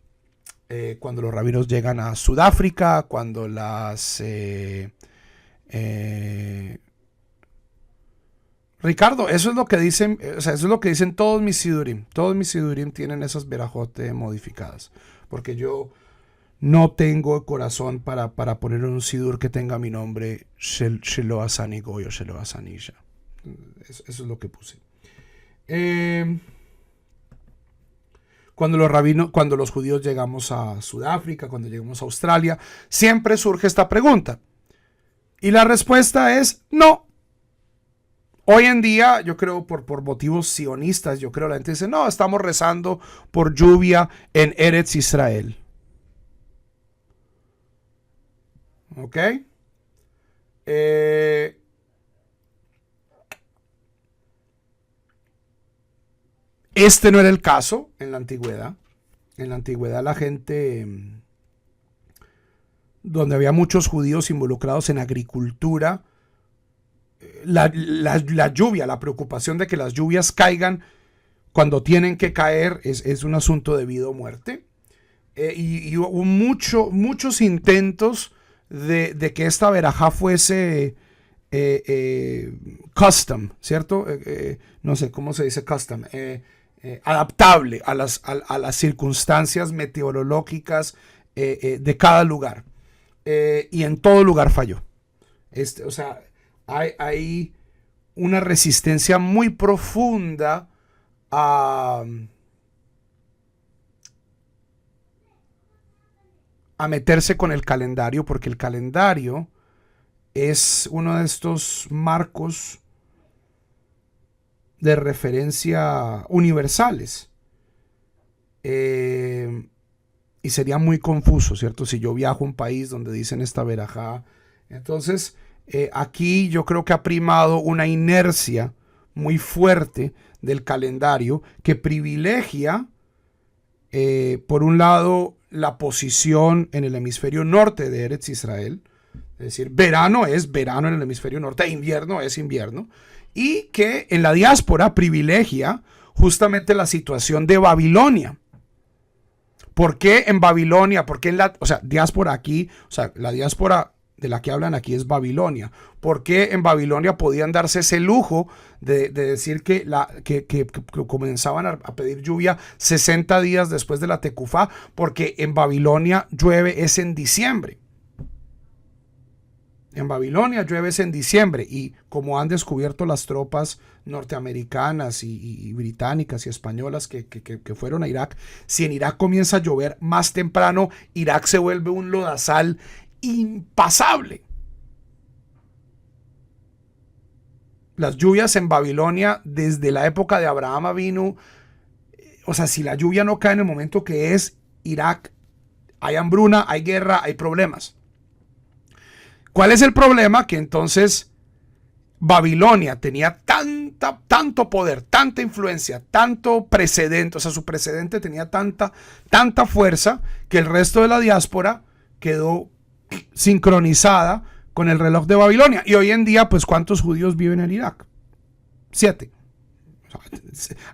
cuando los rabinos llegan a Sudáfrica, cuando Ricardo, eso es lo que dicen, o sea, eso es lo que dicen todos mis sidurim. Todos mis sidurim tienen esas verajot modificadas. Porque yo no tengo corazón para poner un sidur que tenga mi nombre, Shelo Asani Goy o Shelo Asani Isha. Eso es lo que puse. Cuando los judíos llegamos a Sudáfrica, cuando llegamos a Australia, siempre surge esta pregunta. Y la respuesta es no. Hoy en día, yo creo por motivos sionistas, yo creo la gente dice, no, estamos rezando por lluvia en Eretz Israel. ¿Ok? Este no era el caso en la antigüedad. En la antigüedad la gente, donde había muchos judíos involucrados en agricultura, la lluvia, la preocupación de que las lluvias caigan cuando tienen que caer es un asunto de vida o muerte. Y hubo muchos intentos de que esta verajá fuese custom, ¿cierto? No sé cómo se dice custom. Adaptable a las circunstancias meteorológicas de cada lugar. Y en todo lugar falló. O sea, hay una resistencia muy profunda a meterse con el calendario, porque el calendario es uno de estos marcos de referencia universales. Y sería muy confuso, ¿cierto? Si yo viajo a un país donde dicen esta verajá. Entonces, aquí yo creo que ha primado una inercia muy fuerte del calendario que privilegia, por un lado, la posición en el hemisferio norte de Eretz Israel. Es decir, verano es verano en el hemisferio norte, invierno es invierno. Y que en la diáspora privilegia justamente la situación de Babilonia. ¿Por qué en Babilonia? ¿Por qué diáspora aquí? O sea, la diáspora de la que hablan aquí es Babilonia. ¿Por qué en Babilonia podían darse ese lujo de decir que comenzaban a pedir lluvia 60 días después de la Tekufá? Porque en Babilonia llueve es en diciembre. En Babilonia llueve en diciembre, y como han descubierto las tropas norteamericanas y británicas y españolas que fueron a Irak, si en Irak comienza a llover más temprano, Irak se vuelve un lodazal impasable. Las lluvias en Babilonia desde la época de Abraham Avinu, o sea, si la lluvia no cae en el momento que es Irak, hay hambruna, hay guerra, hay problemas. ¿Cuál es el problema? Que entonces Babilonia tenía tanto poder, tanta influencia, tanto precedente, o sea, su precedente tenía tanta fuerza, que el resto de la diáspora quedó sincronizada con el reloj de Babilonia. Y hoy en día, pues, ¿cuántos judíos viven en Irak? 7.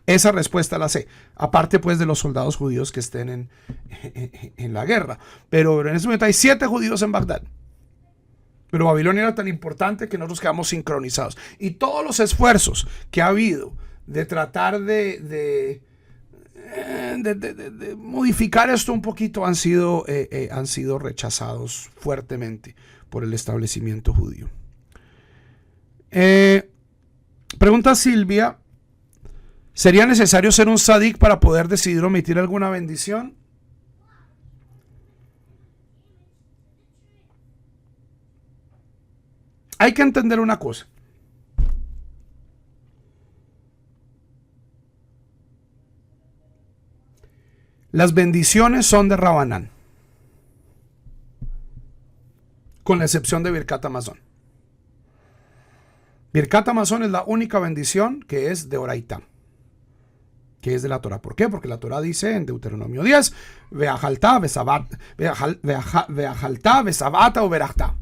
Esa respuesta la sé. Aparte, pues, de los soldados judíos que estén en la guerra. Pero en ese momento hay 7 judíos en Bagdad. Pero Babilonia era tan importante que nosotros quedamos sincronizados. Y todos los esfuerzos que ha habido de tratar de modificar esto un poquito han sido rechazados fuertemente por el establecimiento judío. Pregunta Silvia: ¿sería necesario ser un sadik para poder decidir omitir alguna bendición? Hay que entender una cosa. Las bendiciones son de Rabanán, con la excepción de Birkat Hamazon. Birkat Hamazon es la única bendición que es de Oraitá, que es de la Torah. ¿Por qué? Porque la Torah dice en Deuteronomio 10, Veajaltá, Besabata o Berachta.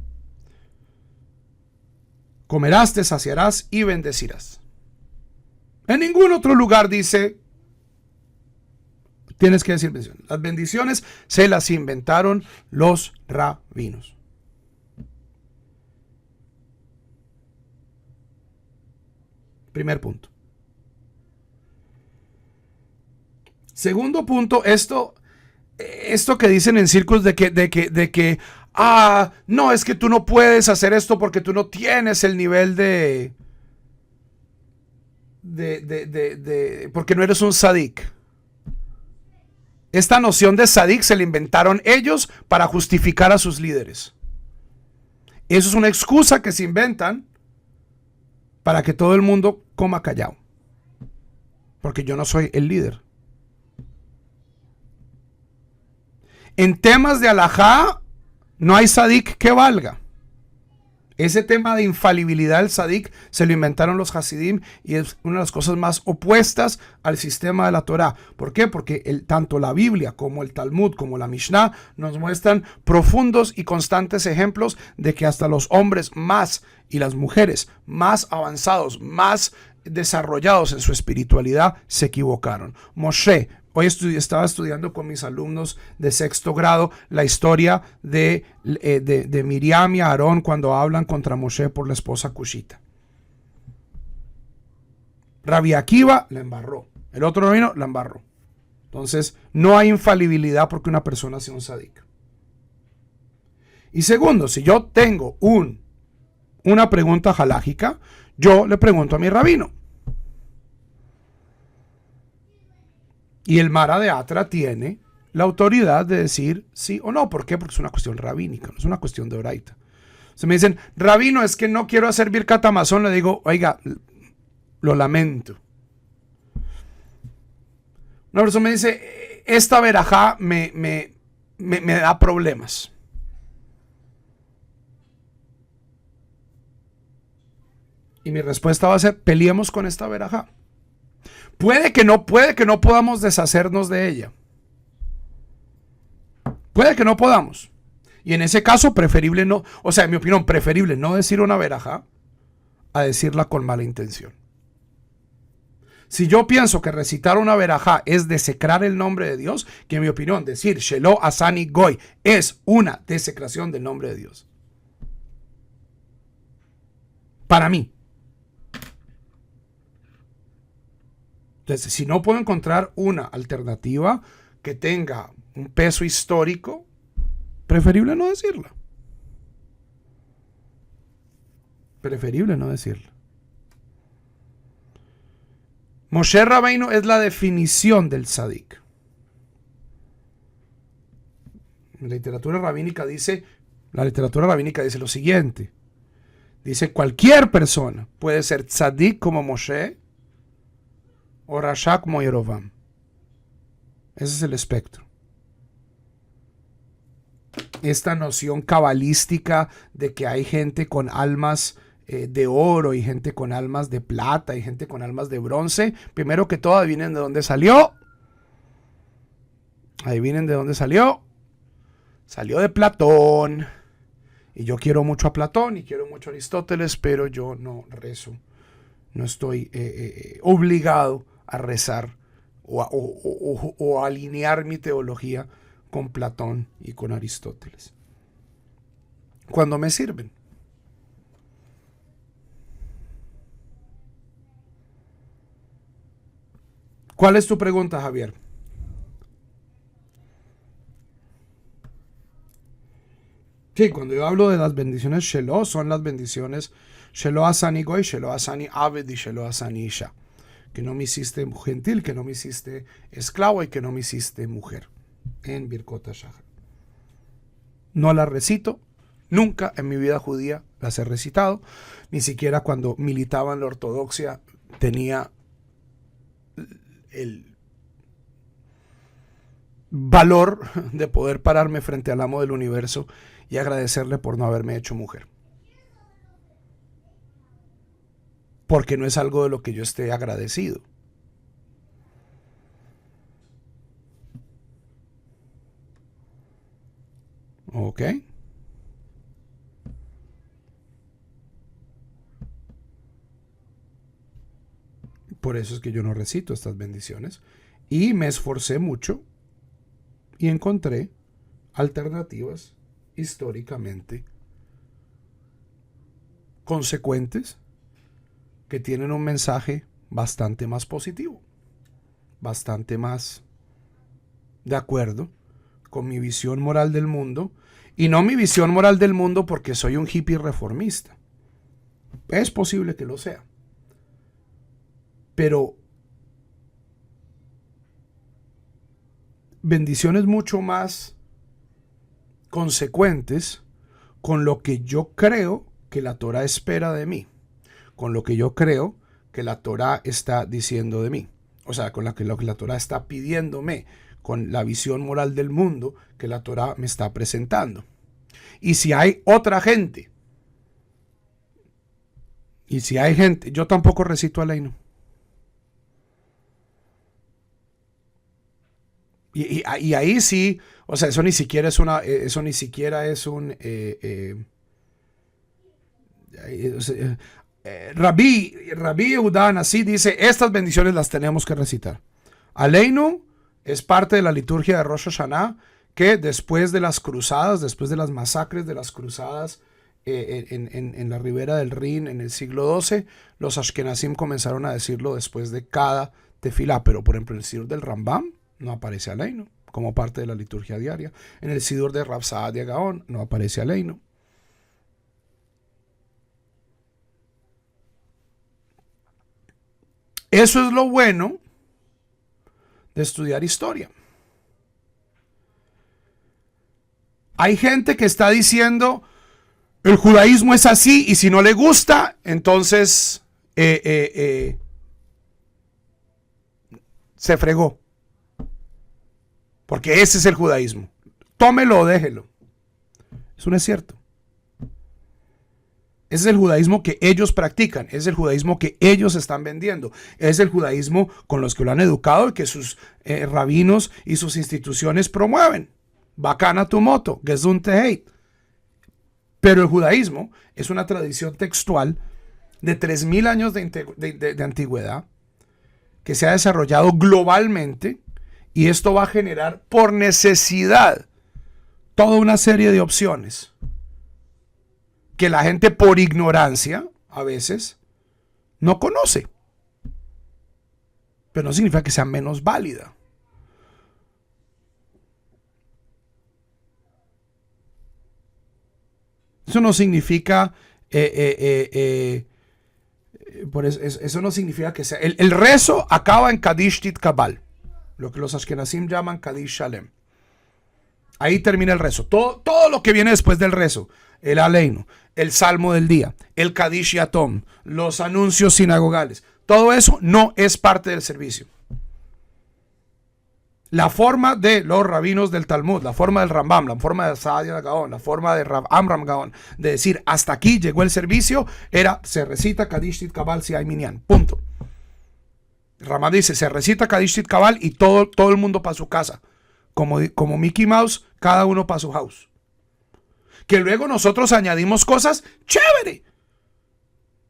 Comerás, te saciarás y bendecirás. En ningún otro lugar dice Tienes que decir bendiciones. Las bendiciones se las inventaron los rabinos. Primer punto. Segundo punto, esto que dicen en círculos de que no, es que tú no puedes hacer esto porque tú no tienes el nivel porque no eres un sadik. Esta noción de sadik se la inventaron ellos para justificar a sus líderes. Eso es una excusa que se inventan para que todo el mundo coma callado. Porque yo no soy el líder. En temas de alajá no hay sadik que valga. Ese tema de infalibilidad del sadik se lo inventaron los hasidim y es una de las cosas más opuestas al sistema de la Torá. ¿Por qué? Porque tanto la Biblia como el Talmud como la Mishnah nos muestran profundos y constantes ejemplos de que hasta los hombres más y las mujeres más avanzados, más desarrollados en su espiritualidad se equivocaron. Moshe, hoy estaba estudiando con mis alumnos de sexto grado la historia de Miriam y Aarón cuando hablan contra Moshe por la esposa Cushita. Rabbi Akiva la embarró, el otro rabino la embarró. Entonces, no hay infalibilidad porque una persona sea un sadik. Y segundo, si yo tengo una pregunta halágica, yo le pregunto a mi rabino. Y el Mara de Atra tiene la autoridad de decir sí o no. ¿Por qué? Porque es una cuestión rabínica, no es una cuestión de oraita. Se me dicen, rabino, es que no quiero hacer Birkat Hamazon. Le digo, oiga, lo lamento. Una persona me dice, esta verajá me da problemas. Y mi respuesta va a ser, peleemos con esta verajá. Puede que no podamos deshacernos de ella. Puede que no podamos. Y en ese caso, preferible no, o sea, en mi opinión, preferible no decir una verajá a decirla con mala intención. Si yo pienso que recitar una verajá es desecrar el nombre de Dios, que en mi opinión decir Shelo Asani Goy es una desecración del nombre de Dios. Para mí. Entonces, si no puedo encontrar una alternativa que tenga un peso histórico, preferible no decirla. Preferible no decirla. Moshe Rabbeinu es la definición del tzadik. La literatura rabínica dice lo siguiente. Dice, cualquier persona puede ser tzadik como Moshe o rasha como Yerovam. Ese es el espectro. Esta noción cabalística de que hay gente con almas de oro y gente con almas de plata y gente con almas de bronce, primero que todo adivinen de dónde salió. Adivinen de dónde salió. Salió de Platón. Y yo quiero mucho a Platón y quiero mucho a Aristóteles, pero yo no rezo. No estoy obligado a rezar o a alinear mi teología con Platón y con Aristóteles. Cuando me sirven. ¿Cuál es tu pregunta, Javier? Sí, cuando yo hablo de las bendiciones Shelo, son las bendiciones Shelo Asani Goy, Shelo Asani Abed y Shelo Asani Isha. Que no me hiciste gentil, que no me hiciste esclavo y que no me hiciste mujer. En Birkot HaShachar. No las recito, nunca en mi vida judía las he recitado, ni siquiera cuando militaba en la ortodoxia tenía el valor de poder pararme frente al amo del universo y agradecerle por no haberme hecho mujer. Porque no es algo de lo que yo esté agradecido. ¿Ok? Por eso es que yo no recito estas bendiciones Y me esforcé mucho y encontré alternativas históricamente consecuentes que tienen un mensaje bastante más positivo, bastante más de acuerdo con mi visión moral del mundo, y no mi visión moral del mundo porque soy un hippie reformista. Es posible que lo sea, pero bendiciones mucho más consecuentes con lo que yo creo que la Torah espera de mí, con lo que yo creo que la Torah está diciendo de mí, o sea, con lo que la Torah está pidiéndome, con la visión moral del mundo que la Torah me está presentando. Y si hay otra gente, yo tampoco recito aleino. Y ahí sí, o sea, eso ni siquiera es un Rabí Yehuda Hanassi dice, estas bendiciones las tenemos que recitar. Aleinu es parte de la liturgia de Rosh Hashanah, que después de las cruzadas, después de las masacres de las cruzadas en la ribera del Rin en el siglo XII, los Ashkenazim comenzaron a decirlo después de cada tefilá, pero por ejemplo en el Sidur del Rambam no aparece Aleinu como parte de la liturgia diaria. En el Sidur de Rav Saadia Gaon no aparece Aleinu. Eso es lo bueno de estudiar historia. Hay gente que está diciendo el judaísmo es así y si no le gusta, entonces se fregó. Porque ese es el judaísmo. Tómelo o déjelo. Eso no es cierto. Ese es el judaísmo que ellos practican, es el judaísmo que ellos están vendiendo, es el judaísmo con los que lo han educado y que sus rabinos y sus instituciones promueven. Bacana tu moto, Gesund Heit. Pero el judaísmo es una tradición textual de 3000 años de antigüedad que se ha desarrollado globalmente, y esto va a generar por necesidad toda una serie de opciones que la gente por ignorancia a veces no conoce, pero no significa que sea menos válida. Eso no significa eso no significa que sea el rezo acaba en Kadish Tit Kabal, lo que los Ashkenazim llaman Kadish Shalem. Ahí termina el rezo. Todo lo que viene después del rezo, el Aleinu, el Salmo del día, el Kadish Yatom, los anuncios sinagogales, todo eso no es parte del servicio. La forma de los rabinos del Talmud, la forma del Rambam, la forma de Saadia Gaon, la forma de Rav Amram Gaon, de decir hasta aquí llegó el servicio, se recita Kadish Tit Kabal si hay minyan. Punto. Rambam dice, se recita Kadish Tit Kabal y todo el mundo para su casa. Como Mickey Mouse, cada uno para su house. Que luego nosotros añadimos cosas, chévere.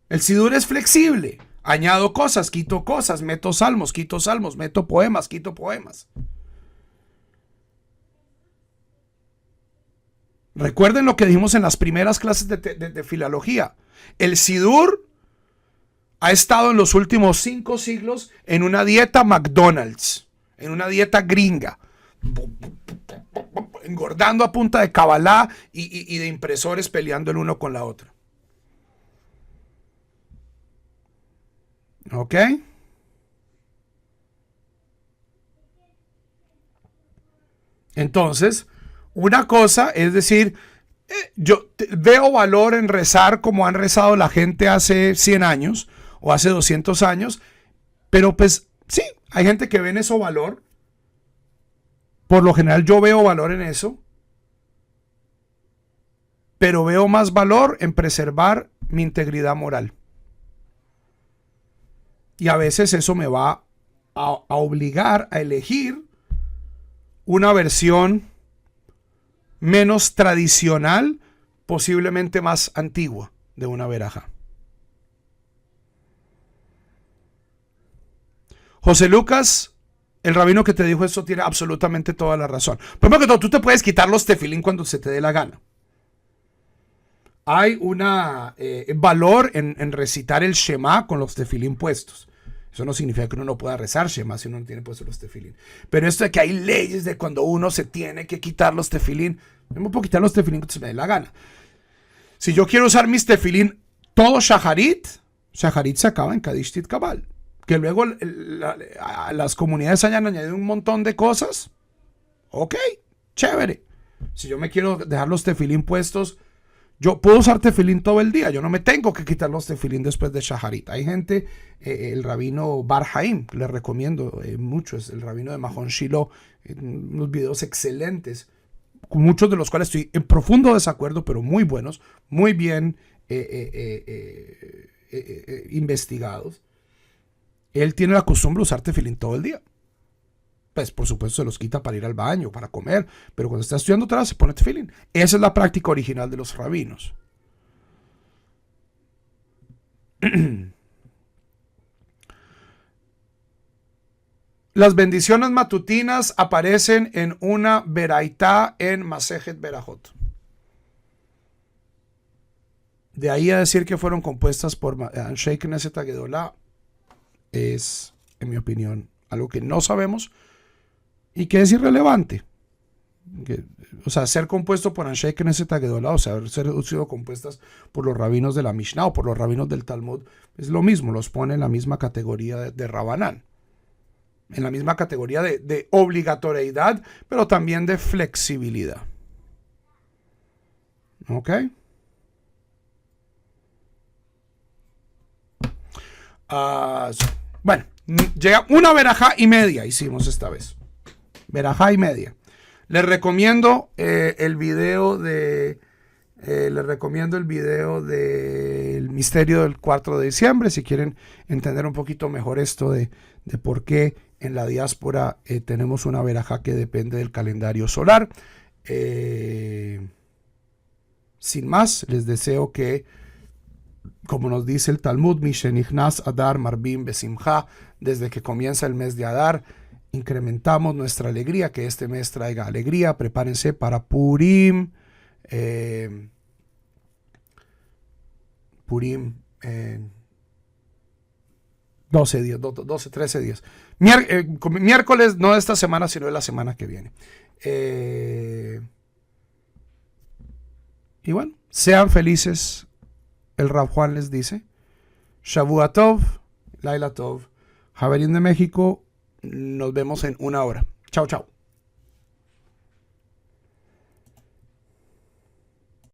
El Sidur es flexible. Añado cosas, quito cosas, meto salmos, meto poemas, quito poemas. Recuerden lo que dijimos en las primeras clases de filología. El Sidur ha estado en los últimos 5 siglos en una dieta McDonald's, en una dieta gringa, engordando a punta de cabalá y de impresores peleando el uno con la otra. ¿Ok? Entonces, una cosa es decir, yo veo valor en rezar como han rezado la gente hace 100 años o hace 200 años, pero pues sí, hay gente que ve en eso valor. Por lo general yo veo valor en eso, pero veo más valor en preservar mi integridad moral. Y a veces eso me va a obligar a elegir una versión menos tradicional, posiblemente más antigua de una verajá. José Lucas el rabino que te dijo esto tiene absolutamente toda la razón. Primero que todo, tú te puedes quitar los tefilín cuando se te dé la gana. Hay un valor en recitar el Shema con los tefilín puestos. Eso no significa que uno no pueda rezar Shema si uno no tiene puestos los tefilín. Pero esto de que hay leyes de cuando uno se tiene que quitar los tefilín, yo me puedo quitar los tefilín cuando se me dé la gana. Si yo quiero usar mis tefilín todo Shaharit se acaba en Kadish Tit Kabal. Que luego las comunidades hayan añadido un montón de cosas. Ok, chévere. Si yo me quiero dejar los tefilín puestos, yo puedo usar tefilín todo el día. Yo no me tengo que quitar los tefilín después de Shaharit. Hay gente, el rabino Bar Haim, le recomiendo mucho, es el rabino de Mahon Shiloh, unos videos excelentes, con muchos de los cuales estoy en profundo desacuerdo, pero muy buenos, muy bien investigados. Él tiene la costumbre de usar tefilín todo el día. Pues por supuesto se los quita para ir al baño, para comer, pero cuando está estudiando Torah se pone tefilín. Esa es la práctica original de los rabinos. Las bendiciones matutinas aparecen en una beraitá en Masejet Berajot. De ahí a decir que fueron compuestas por Anshei Knesset Agedolá es, en mi opinión, algo que no sabemos y que es irrelevante. O sea, ser compuesto por Anshei Knesset Agedolá, o sea, ser sido compuestas por los rabinos de la Mishnah o por los rabinos del Talmud, es lo mismo, los pone en la misma categoría de Rabanán, en la misma categoría de obligatoriedad, pero también de flexibilidad. ¿Ok? Bueno, llega una verajá y media hicimos esta vez. Verajá y media. Les recomiendo el video del misterio del 4 de diciembre, si quieren entender un poquito mejor esto de por qué en la diáspora tenemos una verajá que depende del calendario solar. Sin más, les deseo que, como nos dice el Talmud, Mishenichnas Adar Marbim Besimcha, desde que comienza el mes de Adar, incrementamos nuestra alegría, que este mes traiga alegría. Prepárense para Purim. Purim en 12 días, 12, 13 días. Miércoles, no de esta semana, sino de la semana que viene. Y bueno, sean felices. El Rab Juan les dice, Shavua Tov, Laila Tov, Javerín de México, nos vemos en una hora. Chao, chao.